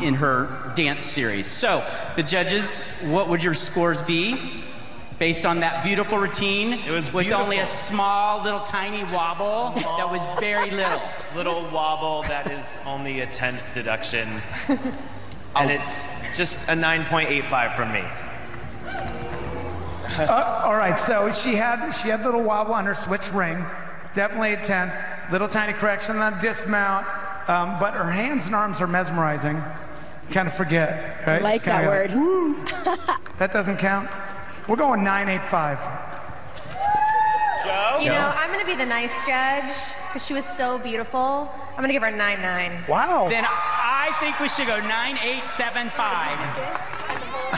in her dance series. So, the judges, what would your scores be based on that beautiful routine? It was with beautiful. only a small, little, tiny wobble that was very little. Little wobble that is only a 10th deduction. And it's just a 9.85 from me. All right, so she had a little wobble on her switch ring, definitely a 10th. Little tiny correction on the dismount, but her hands and arms are mesmerizing. Kind of forget, right? I like Just kinda that word. Woo. That doesn't count. We're going 9.85. Joe? You know, I'm going to be the nice judge because she was so beautiful. I'm going to give her a 9.9. Wow. Then I think we should go 9.875.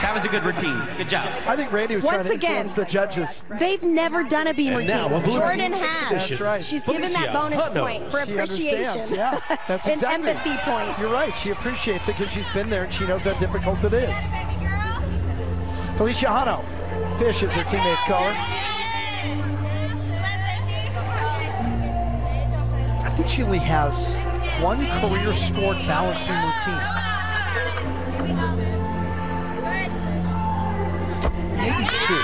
That was a good routine. Good job. I think Randy was trying Once to again, influence the judges. they've never done a beam And now, routine. a blue Jordan team has. exhibition. That's right. She's given that Felicia bonus Hutto. point for She appreciation. understands. Yeah, that's An exactly. empathy point. You're right. She appreciates it because she's been there and she knows how difficult it is. Felicia Hutto. Fish is her teammates call her. I think she only has one career scored balance beam routine. Maybe two.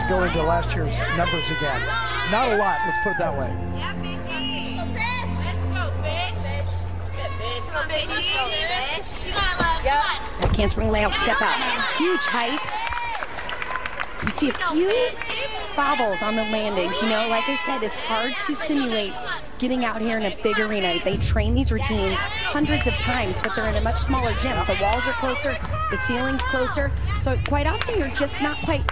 Go into last year's numbers again. Not a lot, let's put it that way. Can't spring layout, step out. Huge height. You see a few bobbles on the landings. You know, like I said, it's hard to simulate getting out here in a big arena. They train these routines hundreds of times, but they're in a much smaller gym. The walls are closer, the ceiling's closer. So quite often you're just not quite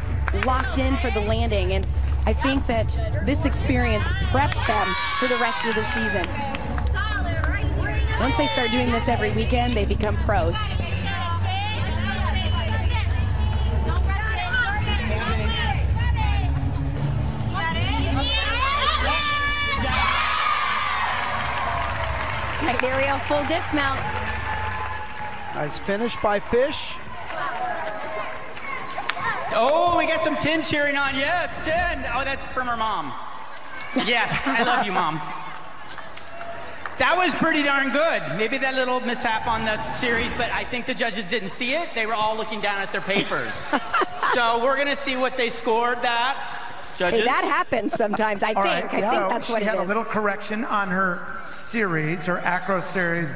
locked in for the landing. And I think that this experience preps them for the rest of the season. Once they start doing this every weekend, they become pros. Side aerial, full dismount. Nice finish by Fish. Oh, we got some 10 cheering on. Yes, 10. Oh, that's from her mom. Yes, I love you, Mom. That was pretty darn good. Maybe that little mishap on the series, but I think the judges didn't see it. They were all looking down at their papers. So we're going to see what they scored that. Judges? Hey, that happens sometimes, I think. All right, I think that's what she it had is. a little correction on her series, her acro series,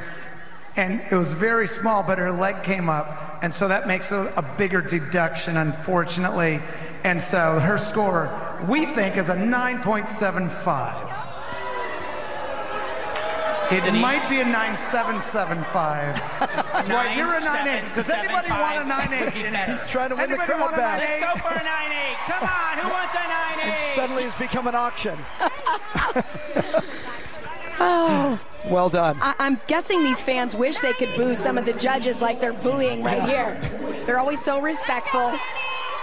and it was very small, but her leg came up, and so that makes a bigger deduction, unfortunately. And so her score, we think, is a 9.75. It Denise? might be a 9.775. That's why you're a 9.8. Does anybody want a 9.8? He's trying to win the Anybody crowd want a back. 9.8? Let's go for a 9.8. Come on, who wants a 9.8? And suddenly it's become an auction. Oh. Well done. I'm guessing these fans wish they could boo some of the judges like they're booing right here. They're always so respectful. All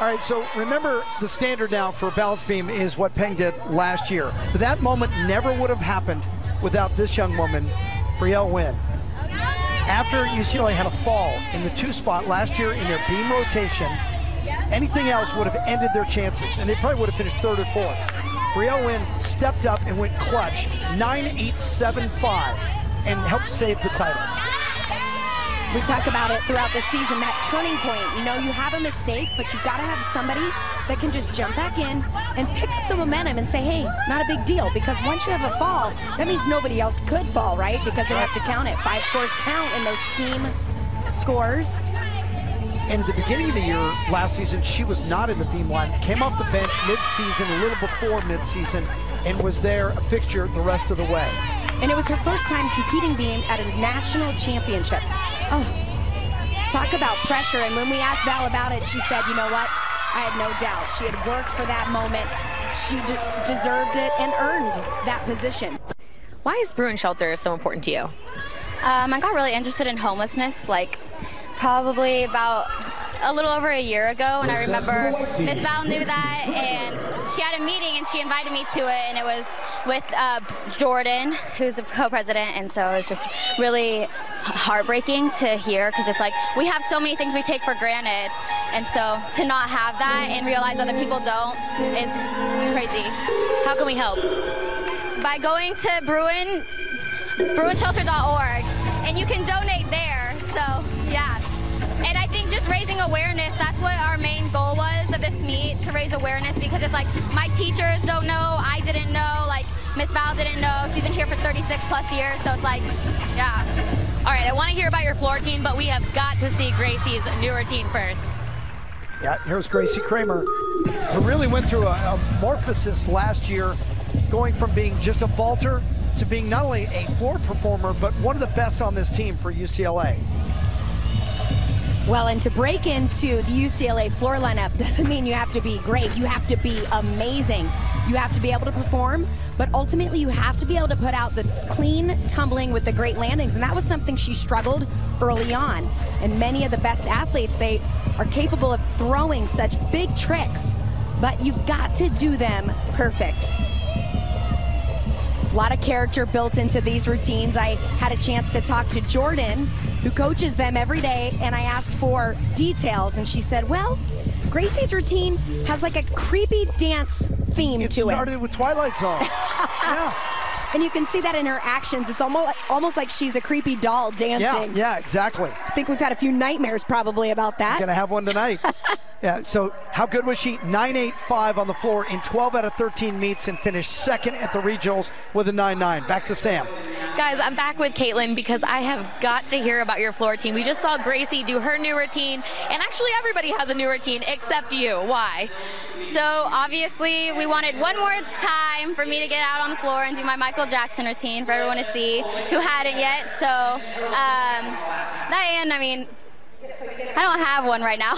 right, so remember the standard now for balance beam is what Peng did last year. But that moment never would have happened without this young woman, Brielle Wynn. After UCLA had a fall in the 2 spot last year in their beam rotation, anything else would have ended their chances, and they probably would have finished 3rd or 4th. Brielle Wynn stepped up and went clutch, 9.875, and helped save the title. We talk about it throughout the season, that turning point. You know, you have a mistake, but you've got to have somebody that can just jump back in and pick up the momentum and say, hey, not a big deal. Because once you have a fall, that means nobody else could fall, right? Because they have to count it. 5 scores count in those team scores. And at the beginning of the year, last season, she was not in the beam line. Came off the bench mid-season, a little before mid-season, and was there a fixture the rest of the way. And it was her first time competing beam at a national championship. Oh, talk about pressure. And when we asked Val about it, she said, you know what? I had no doubt. She had worked for that moment. She deserved it and earned that position. Why is Bruin Shelter so important to you? I got really interested in homelessness, like probably about a little over a year ago, and I remember Miss Val knew that, and she had a meeting and she invited me to it, and it was with Jordan, who's the co-president, and so it was just really heartbreaking to hear, because it's like we have so many things we take for granted, And so to not have that and realize other people don't is crazy. How can we help? By going to bruinshelter.org, and you can donate there. So yeah. And I think just raising awareness, that's what our main goal was of this meet, to raise awareness, because it's like my teachers don't know, I didn't know, like Miss Val didn't know, she's been here for 36 plus years, so it's like, yeah. All right, I want to hear about your floor routine, but we have got to see Gracie's new routine first. Yeah, here's Gracie Kramer, who really went through a morphosis last year, going from being just a vaulter to being not only a floor performer, but one of the best on this team for UCLA. Well, and to break into the UCLA floor lineup doesn't mean you have to be great. You have to be amazing. You have to be able to perform, but ultimately you have to be able to put out the clean tumbling with the great landings, and that was something she struggled early on. And many of the best athletes, they are capable of throwing such big tricks, but you've got to do them perfect. A lot of character built into these routines. I had a chance to talk to Jordan, who coaches them every day, and I asked for details, and she said, well, Gracie's routine has like a creepy dance theme to it. It started with Twilight Zone. Yeah. And you can see that in her actions. It's almost like she's a creepy doll dancing. Yeah, exactly. I think we've had a few nightmares probably about that. We're going to have one tonight. Yeah, so how good was she? 9.85 on the floor in 12 out of 13 meets and finished second at the regionals with a 9.9. Back to Sam. Guys, I'm back with Caitlin because I have got to hear about your floor routine. We just saw Gracie do her new routine, and actually everybody has a new routine except you. Why? So obviously we wanted one more time for me to get out on the floor and do my Michael Jackson routine for everyone to see who hadn't yet. So I mean, I don't have one right now.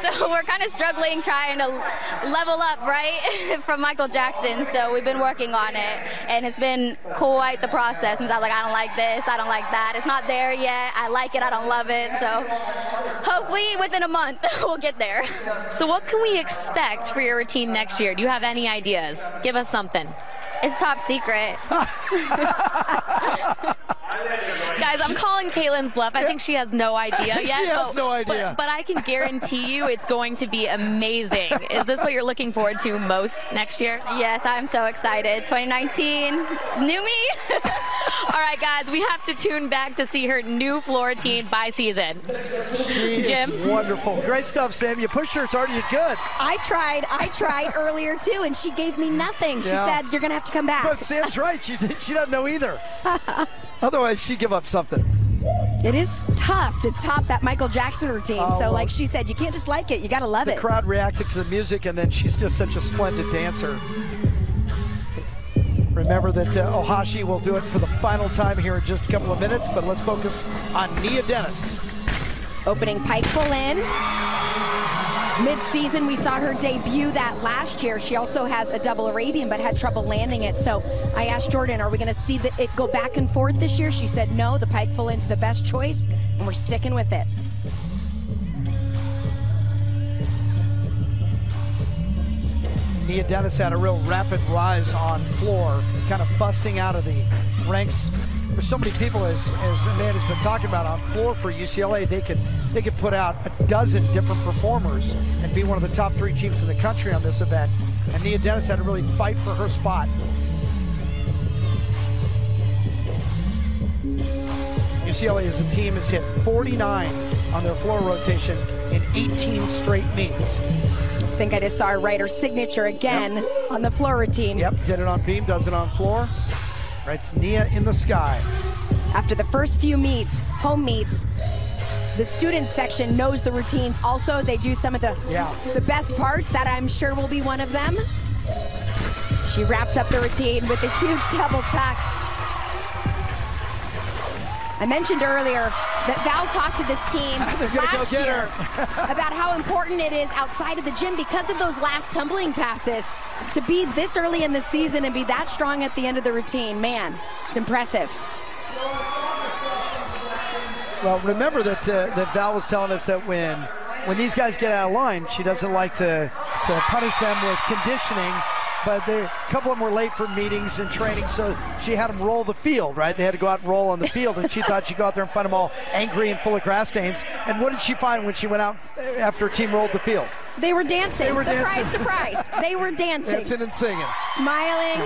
So we're kind of struggling trying to level up, right, from Michael Jackson. So we've been working on it, and it's been quite the process. I was like, I don't like this, I don't like that. It's not there yet. I like it, I don't love it. So hopefully within a month we'll get there. So what can we expect for your routine next year? Do you have any ideas? Give us something. It's top secret. Guys, I'm calling Caitlin's bluff. I think she has no idea yet. She has no idea. But I can guarantee you it's going to be amazing. Is this what you're looking forward to most next year? Yes, I'm so excited. 2019, new me. All right, guys, we have to tune back to see her new floor routine by season. She Jim? is wonderful. Great stuff, Sam. You pushed her. It's already good. I tried earlier, too, and she gave me nothing. She said, you're going to have to come back. But Sam's right. She doesn't know either. Otherwise, she'd give up something. It is tough to top that Michael Jackson routine. So like she said, you can't just like it. You got to love it. The crowd reacted to the music, and then she's just such a splendid dancer. Remember that Ohashi will do it for the final time here in just a couple of minutes, but let's focus on Nia Dennis. Opening pike full in. Mid-season, we saw her debut that last year. She also has a double Arabian, but had trouble landing it. So I asked Jordan, are we going to see it go back and forth this year? She said no, the pike full in's the best choice, and we're sticking with it. Nia Dennis had a real rapid rise on floor, kind of busting out of the ranks. There's so many people, as Amanda's been talking about, on floor for UCLA. They could put out a dozen different performers and be one of the top 3 teams in the country on this event. And Nia Dennis had to really fight for her spot. UCLA as a team has hit 49 on their floor rotation in 18 straight meets. I think I just saw her write her signature again on the floor routine. Yep, did it on beam, does it on floor. Writes Nia in the sky. After the first few meets, home meets, the student section knows the routines. Also, they do some of the best parts. That I'm sure will be one of them. She wraps up the routine with a huge double tuck. I mentioned earlier that Val talked to this team last year about how important it is outside of the gym because of those last tumbling passes. To be this early in the season and be that strong at the end of the routine, man, it's impressive. Well, remember that Val was telling us that when these guys get out of line, she doesn't like to punish them with conditioning but a couple of them were late for meetings and training, so she had them roll the field, right? They had to go out and roll on the field, and she thought she'd go out there and find them all angry and full of grass stains. And what did she find when she went out after her team rolled the field? They were dancing. They were surprise, dancing. surprise. They were dancing. Dancing and singing. Smiling,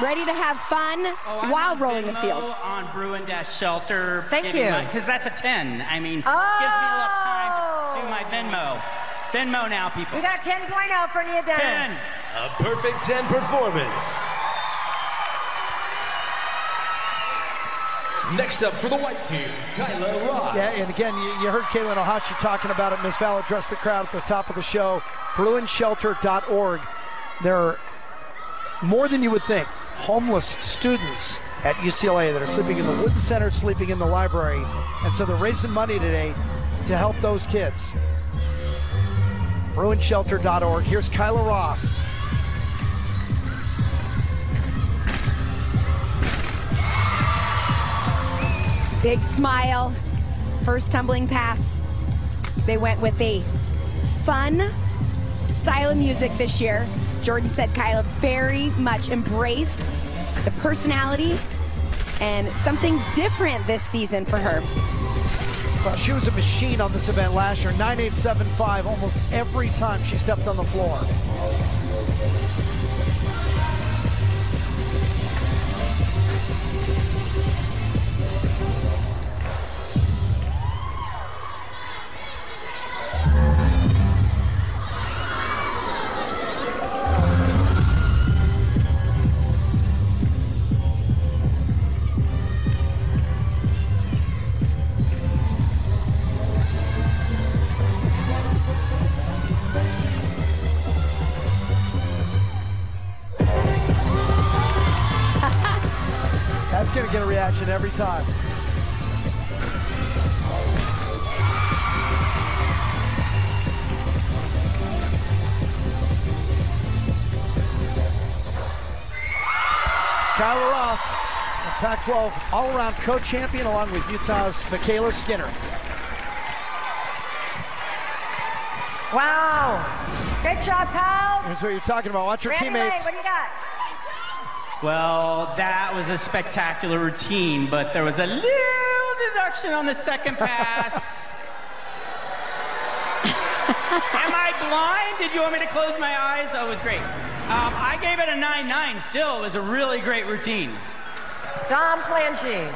ready to have fun while rolling the field. On Bruin-Shelter. Thank you. Because that's a 10. I mean, gives me enough time to do my Venmo. Venmo now, people. We got a 10.0 for Nia Dennis. 10. A perfect 10 performance. Next up for the white team, Kyla Ross. Yeah, and again, you heard Kaylin Ohashi talking about it. Miss Val addressed the crowd at the top of the show. BruinsShelter.org. There are more than you would think homeless students at UCLA that are sleeping in the Wooden Center, sleeping in the library. And so they're raising money today to help those kids. BruinsShelter.org. Here's Kyla Ross. Big smile. First tumbling pass. They went with a fun style of music this year. Jordan said Kyla very much embraced the personality and something different this season for her. Well, she was a machine on this event last year. 9.875 almost every time she stepped on the floor. That's going to get a reaction every time. Kyla Ross, the Pac-12 all-around co-champion, along with Utah's Michaela Skinner. Wow. Great job, pals. That's what you're talking about. Watch your Randy teammates. Lane, what do you got? Well, that was a spectacular routine, but there was a little deduction on the second pass. Am I blind? Did you want me to close my eyes? Oh, it was great. I gave it a 9.9 still. It was a really great routine. Dom Plangy.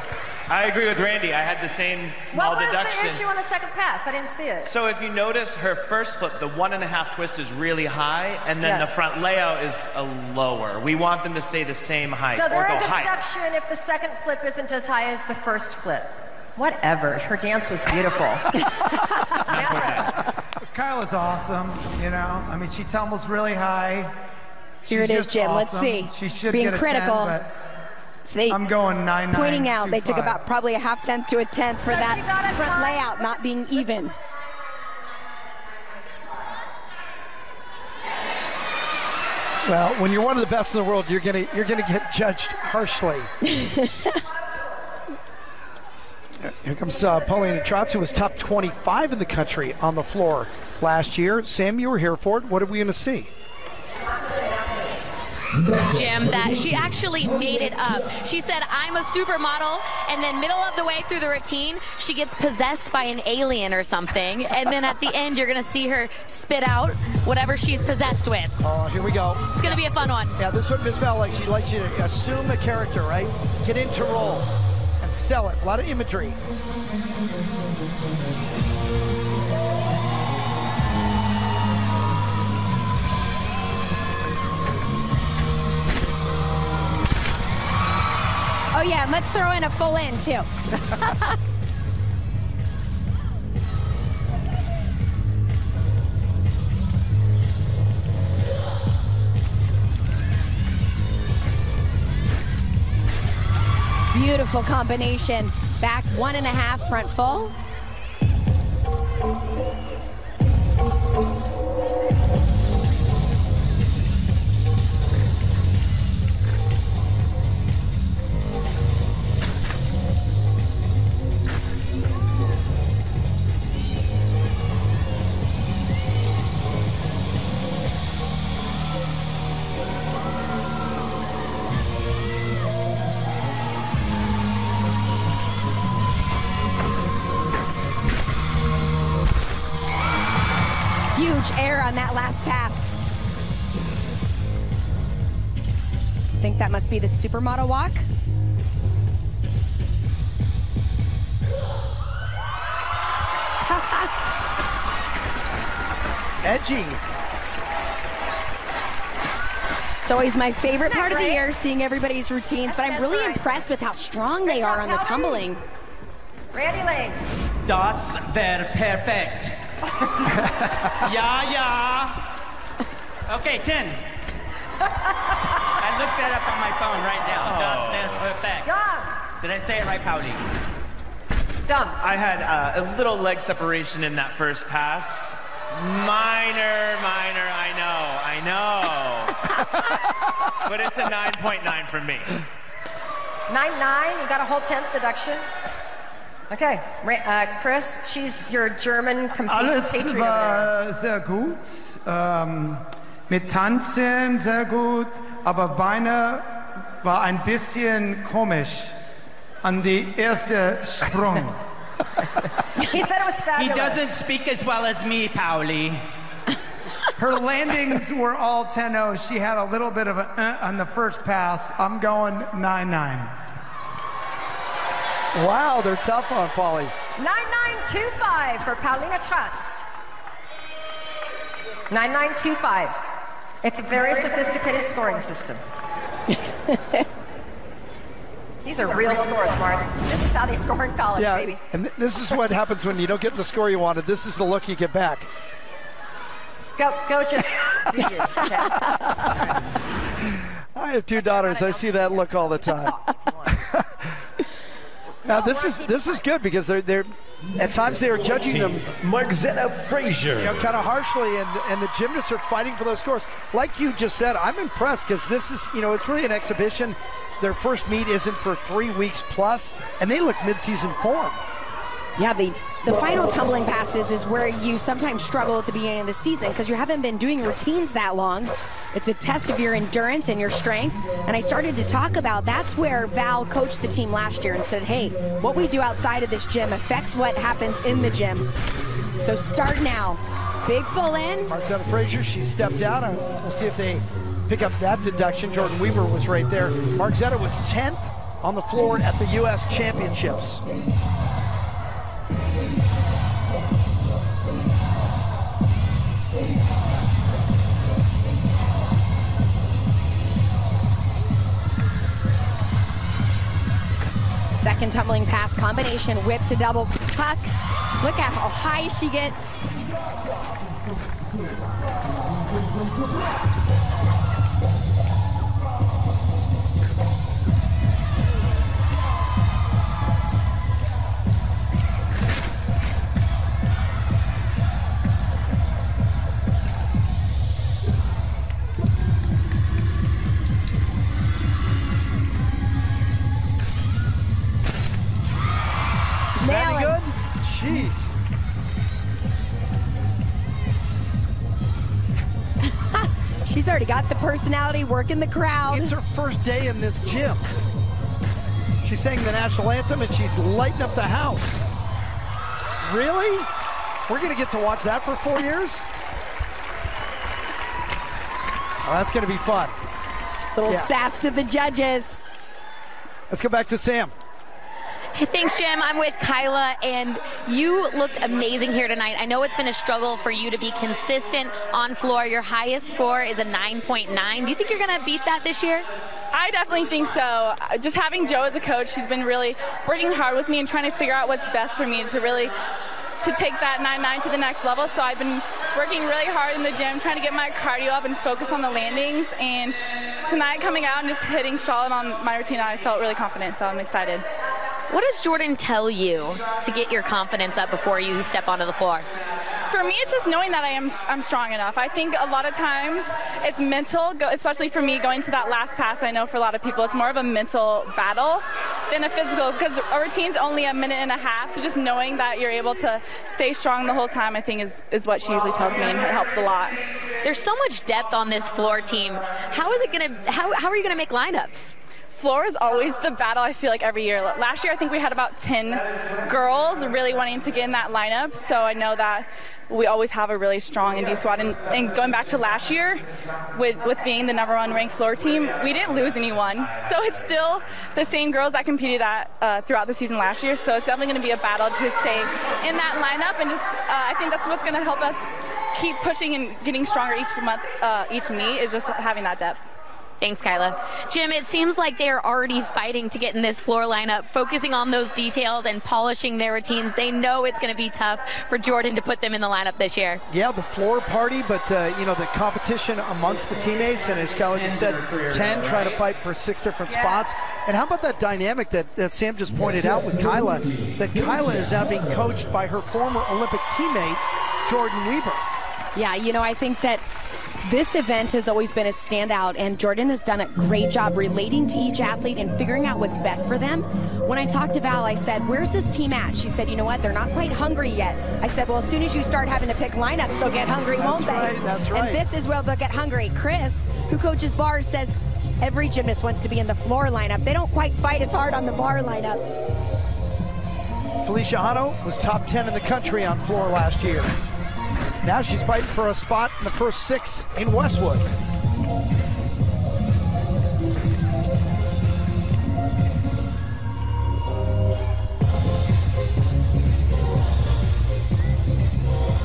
I agree with Randy. I had the same small deduction. What was the issue on the second pass? I didn't see it. So if you notice, her first flip, the 1.5 twist is really high, and then the front layout is a lower. We want them to stay the same height So there or go is a higher. deduction if the second flip isn't as high as the first flip. Whatever. Her dance was beautiful. Kyla's awesome, you know. I mean, she tumbles really high. Here it is, Jim. Awesome. Let's see. She should Being get a critical. 10, but So they I'm going 9.9. pointing out they took about probably a half tenth to a tenth for So she got that it front fine. layout not being even. Well, when you're one of the best in the world, you're gonna get judged harshly. Here comes Paulina Trotz, who was top 25 in the country on the floor last year. Sam, you were here for it. What are we going to see? Jim, that she actually made it up. She said, I'm a supermodel, and then middle of the way through the routine, she gets possessed by an alien or something, and then at the end, you're going to see her spit out whatever she's possessed with. Oh, here we go. It's going to be a fun one. Yeah, this is what Miss Val likes. She likes you to assume a character, right? Get into role and sell it. A lot of imagery. Oh yeah, and let's throw in a full end too. Beautiful combination. Back 1.5, front full. huge error on that last pass. I think that must be the supermodel walk. Edgy. It's always my favorite part of the year, seeing everybody's routines, but I'm really impressed with how strong they are on the tumbling. Randy Lane. Das wär perfekt. Yeah. Okay, 10. I looked that up on my phone right now. Das wär perfekt. Dom. Did I say it right, Pauli? Dom. I had a little leg separation in that first pass. Minor, I know. But it's a 9.9 for me. 9.9, you got a whole 10th deduction. Okay, Chris, she's your German Alles compatriot. war sehr gut. Mit Tanzen sehr gut, aber Beine war ein bisschen komisch an die erste Sprung. He said it was fabulous. He doesn't speak as well as me, Pauli. Her landings were all 10-0. She had a little bit of a on the first pass. I'm going 9-9. Wow, they're tough on Polly. 9925 for Paulina Trotz. 9925. It's a very sophisticated scoring system. These are real scores, Mars. This is how they score in college, baby. And this is what happens when you don't get the score you wanted. This is the look you get back. Go just do you. Okay. I have two daughters. I see that look all the time. Now this is good because they're at times they are judging them. Margzetta Frazier. You know, kind of harshly, and the gymnasts are fighting for those scores. Like you just said, I'm impressed because this is, it's really an exhibition. Their first meet isn't for 3 weeks plus, and they look mid-season form. Yeah, the final tumbling passes is where you sometimes struggle at the beginning of the season because you haven't been doing routines that long. It's a test of your endurance and your strength. And I started to talk about that's where Val coached the team last year and said, hey, what we do outside of this gym affects what happens in the gym. So start now. Big full in. Margzetta Frazier, she stepped out. We'll see if they pick up that deduction. Jordan Weaver was right there. Margzetta was 10th on the floor at the U.S. Championships. Second tumbling pass combination, whip to double tuck. Look at how high she gets. Is that any good? Jeez. She's already got the personality, working the crowd. It's her first day in this gym. She sang the national anthem and she's lighting up the house. Really? We're going to get to watch that for 4 years? Oh, that's going to be fun. Little sass to the judges. Let's go back to Sam. Hey, thanks, Jim. I'm with Kyla, and you looked amazing here tonight. I know it's been a struggle for you to be consistent on floor. Your highest score is a 9.9. Do you think you're going to beat that this year? I definitely think so. Just having Jo as a coach, she's been really working hard with me and trying to figure out what's best for me to take that 9.9 to the next level. So I've been working really hard in the gym, trying to get my cardio up and focus on the landings. And tonight coming out and just hitting solid on my routine, I felt really confident, so I'm excited. What does Jordan tell you to get your confidence up before you step onto the floor? For me, it's just knowing that I'm strong enough. I think a lot of times it's mental, especially for me going to that last pass. I know for a lot of people it's more of a mental battle than a physical because a routine's only a minute and a half. So just knowing that you're able to stay strong the whole time, I think is what she usually tells me, and it helps a lot. There's so much depth on this floor team. How are you gonna make lineups? floor is always the battle, I feel like, every year. Last year, I think we had about 10 girls really wanting to get in that lineup, so I know that we always have a really strong indie squad. And going back to last year, with being the #1 ranked floor team, we didn't lose anyone. So it's still the same girls that competed throughout the season last year, so it's definitely going to be a battle to stay in that lineup, and just I think that's what's going to help us keep pushing and getting stronger each month, each meet, is just having that depth. Thanks, Kyla. Jim, it seems like they're already fighting to get in this floor lineup, focusing on those details and polishing their routines. They know it's going to be tough for Jordan to put them in the lineup this year. Yeah, the floor party, but the competition amongst the teammates, and as Kyla just said, 10 trying to fight for 6 different spots. And how about that dynamic that Sam just pointed out with Kyla, that Kyla is now being coached by her former Olympic teammate, Jordan Weber. Yeah, I think that this event has always been a standout, and Jordan has done a great job relating to each athlete and figuring out what's best for them. When I talked to Val, I said, where's this team at? She said, you know what, they're not quite hungry yet. I said, well, as soon as you start having to pick lineups, they'll get hungry, won't they? That's right. And this is where they'll get hungry. Chris, who coaches bars, says every gymnast wants to be in the floor lineup. They don't quite fight as hard on the bar lineup. Felicia Hano was top 10 in the country on floor last year. Now she's fighting for a spot in the first 6 in Westwood.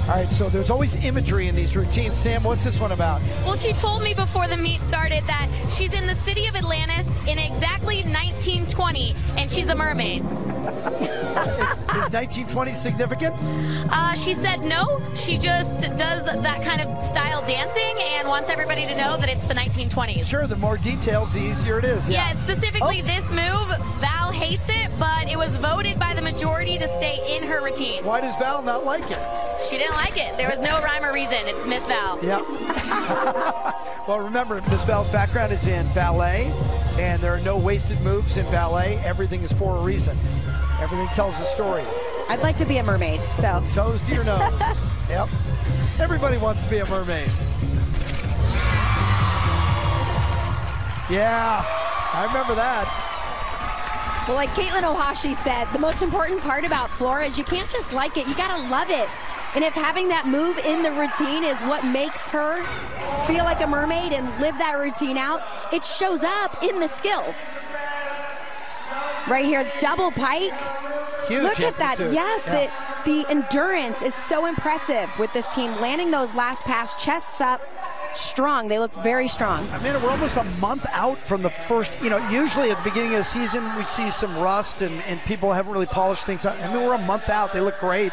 All right, so there's always imagery in these routines. Sam, what's this one about? Well, she told me before the meet started that she's in the city of Atlantis in exactly 1920, and she's a mermaid. Is 1920 significant? She said no. She just does that kind of style dancing and wants everybody to know that it's the 1920s. Sure, the more details, the easier it is. Yeah, specifically this move, Val hates it, but it was voted by the majority to stay in her routine. Why does Val not like it? She didn't like it. There was no rhyme or reason. It's Miss Val. Yeah. Well, remember, Miss Val's background is in ballet, and there are no wasted moves in ballet. Everything is for a reason. Everything tells a story. I'd like to be a mermaid, so. Toes to your nose. Yep. Everybody wants to be a mermaid. Yeah, I remember that. Well, like Caitlin Ohashi said, the most important part about floor is you can't just like it, you gotta love it. And if having that move in the routine is what makes her feel like a mermaid and live that routine out, it shows up in the skills. Right here, double pike. Huge. Look at that. Yes, yeah. the endurance is so impressive with this team. Landing those last pass, chests up, strong. They look very strong. I mean, we're almost a month out from the first, usually at the beginning of the season, we see some rust and people haven't really polished things up. I mean, we're a month out. They look great.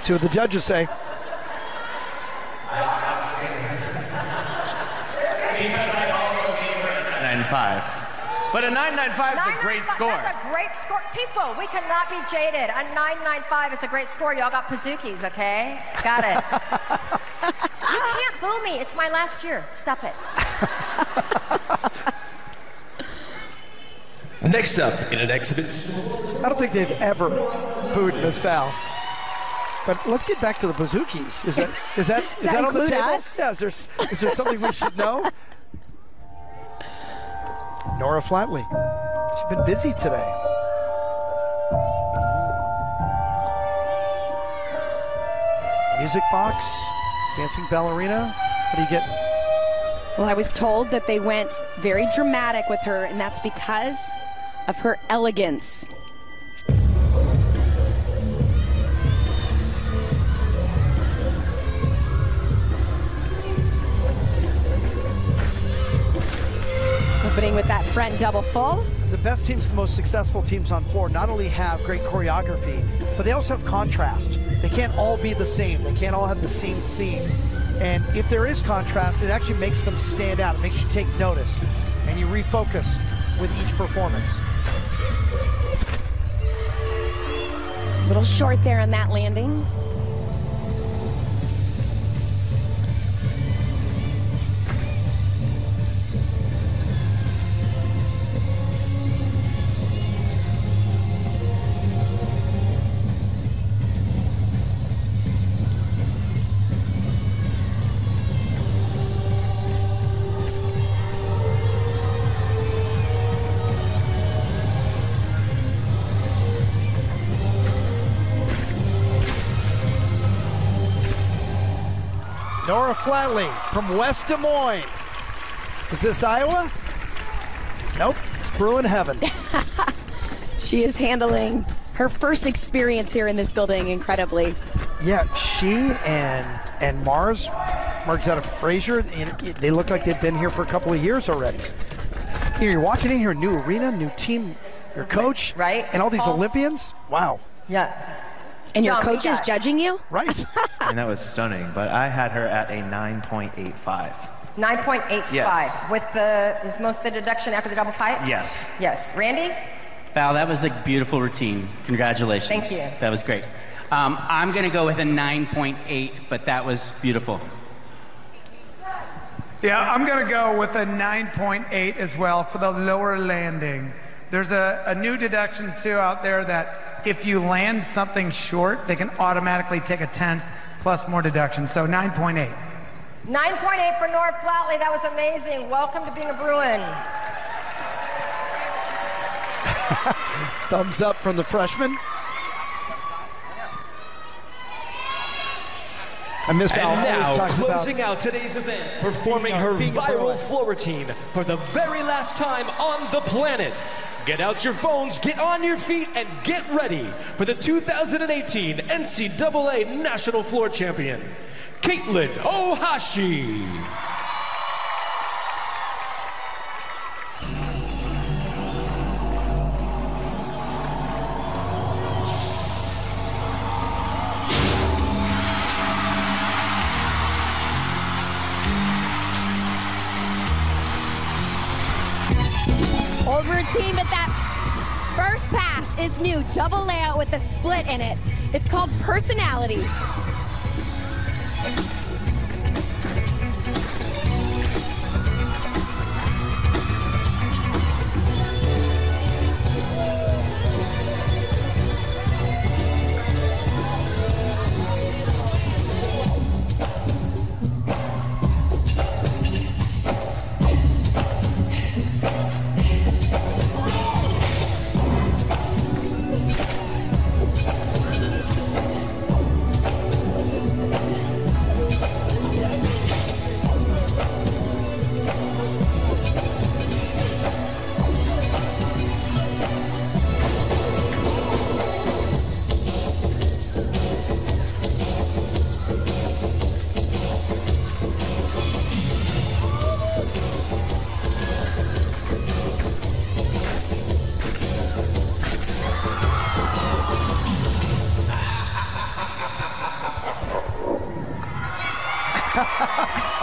See what the judges say. 9.95. But a 9.95 is a great score. That's a great score. People, we cannot be jaded. A 9.95 is a great score. Y'all got Pazookies, okay? Got it. You can't boo me. It's my last year. Stop it. Next up in an exhibit. I don't think they've ever booed Miss Val. But let's get back to the Pazookies. Is that on the table? Us? Yeah, is there something we should know? Nora Flatley. She's been busy today. Music box, dancing ballerina. What do you get? Well, I was told that they went very dramatic with her, and that's because of her elegance. Opening with that front double full. The best teams, the most successful teams on floor, not only have great choreography, but they also have contrast. They can't all be the same. They can't all have the same theme. And if there is contrast, it actually makes them stand out. It makes you take notice, and you refocus with each performance. A little short there on that landing. Nora Flatley from West Des Moines. Is this Iowa? Nope, it's Bruin heaven. She is handling her first experience here in this building incredibly. Yeah, she and Margzetta Frazier, they look like they've been here for a couple of years already. You're walking in here, new arena, new team, your coach, right? And all these Olympians. Wow. Yeah. And your coach is judging you? Right. And that was stunning, but I had her at a 9.85. 9.85. Yes. With is most of the deduction after the double pipe? Yes. Yes. Randy? Val, that was a beautiful routine. Congratulations. Thank you. That was great. I'm going to go with a 9.8, but that was beautiful. Yeah, I'm going to go with a 9.8 as well for the lower landing. There's a new deduction, too, out there that if you land something short, they can automatically take a 10th plus more deduction. So 9.8. 9.8 for Nora Flatley. That was amazing. Welcome to being a Bruin. Thumbs up from the freshman. And Miss Val always now, talks closing out today's event, performing her viral floor routine for the very last time on the planet. Get out your phones, get on your feet, and get ready for the 2018 NCAA National Floor Champion, Caitlin Ohashi. Old routine, but that first pass is new. Double layout with a split in it. It's called personality.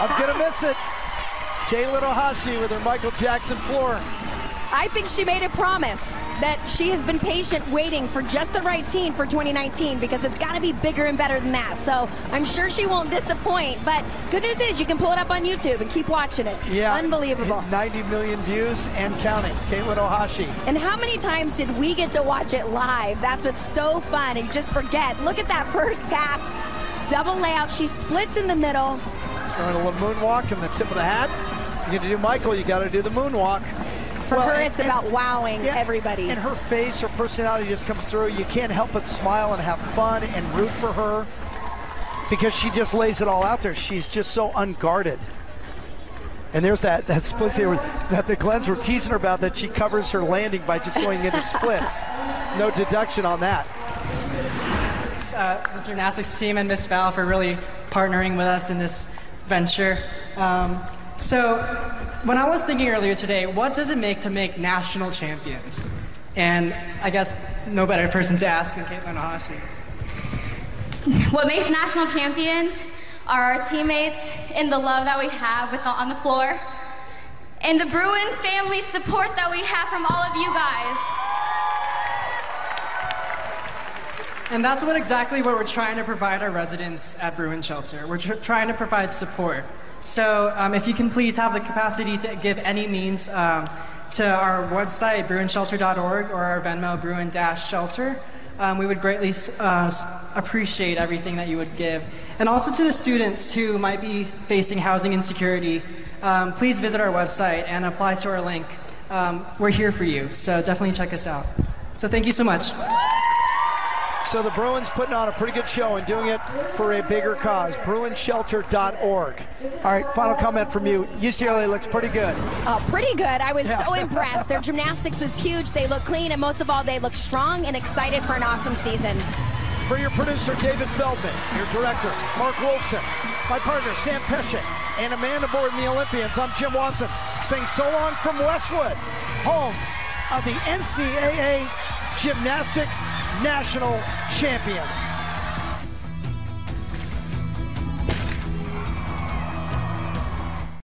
I'm gonna miss it. Caitlin Ohashi with her Michael Jackson floor. I think she made a promise that she has been patient waiting for just the right team for 2019 because it's got to be bigger and better than that. So I'm sure she won't disappoint. But good news is you can pull it up on YouTube and keep watching it. Yeah. Unbelievable. 90 million views and counting. Caitlin Ohashi. And how many times did we get to watch it live? That's what's so fun. And you just forget. Look at that first pass. Double layout. She splits in the middle. Going a little moonwalk in the tip of the hat. You get to do Michael, you got to do the moonwalk. For her, it's about wowing everybody. And her face, her personality just comes through. You can't help but smile and have fun and root for her because she just lays it all out there. She's just so unguarded. And there's that split there that the Glens were teasing her about, that she covers her landing by just going into splits. No deduction on that. The gymnastics team and Miss Val for really partnering with us in this venture. So when I was thinking earlier today, what does it make to make national champions? And I guess no better person to ask than Caitlin Ohashi. What makes national champions are our teammates and the love that we have on the floor, and the Bruin family support that we have from all of you guys. And that's exactly what we're trying to provide our residents at Bruin Shelter. We're trying to provide support. So if you can please have the capacity to give any means to our website, bruinshelter.org, or our Venmo, Bruin-Shelter, we would greatly appreciate everything that you would give. And also to the students who might be facing housing insecurity, please visit our website and apply to our link. We're here for you, so definitely check us out. So thank you so much. So the Bruins putting on a pretty good show and doing it for a bigger cause. BruinsShelter.org. All right, final comment from you. UCLA looks pretty good. Pretty good. I was so impressed. Their gymnastics was huge. They look clean, and most of all, they look strong and excited for an awesome season. For your producer, David Feldman, your director, Mark Wolfson, my partner, Sam Pesce, and Amanda Borden, the Olympians, I'm Jim Watson, saying so long from Westwood, home of the NCAA Gymnastics National Champions.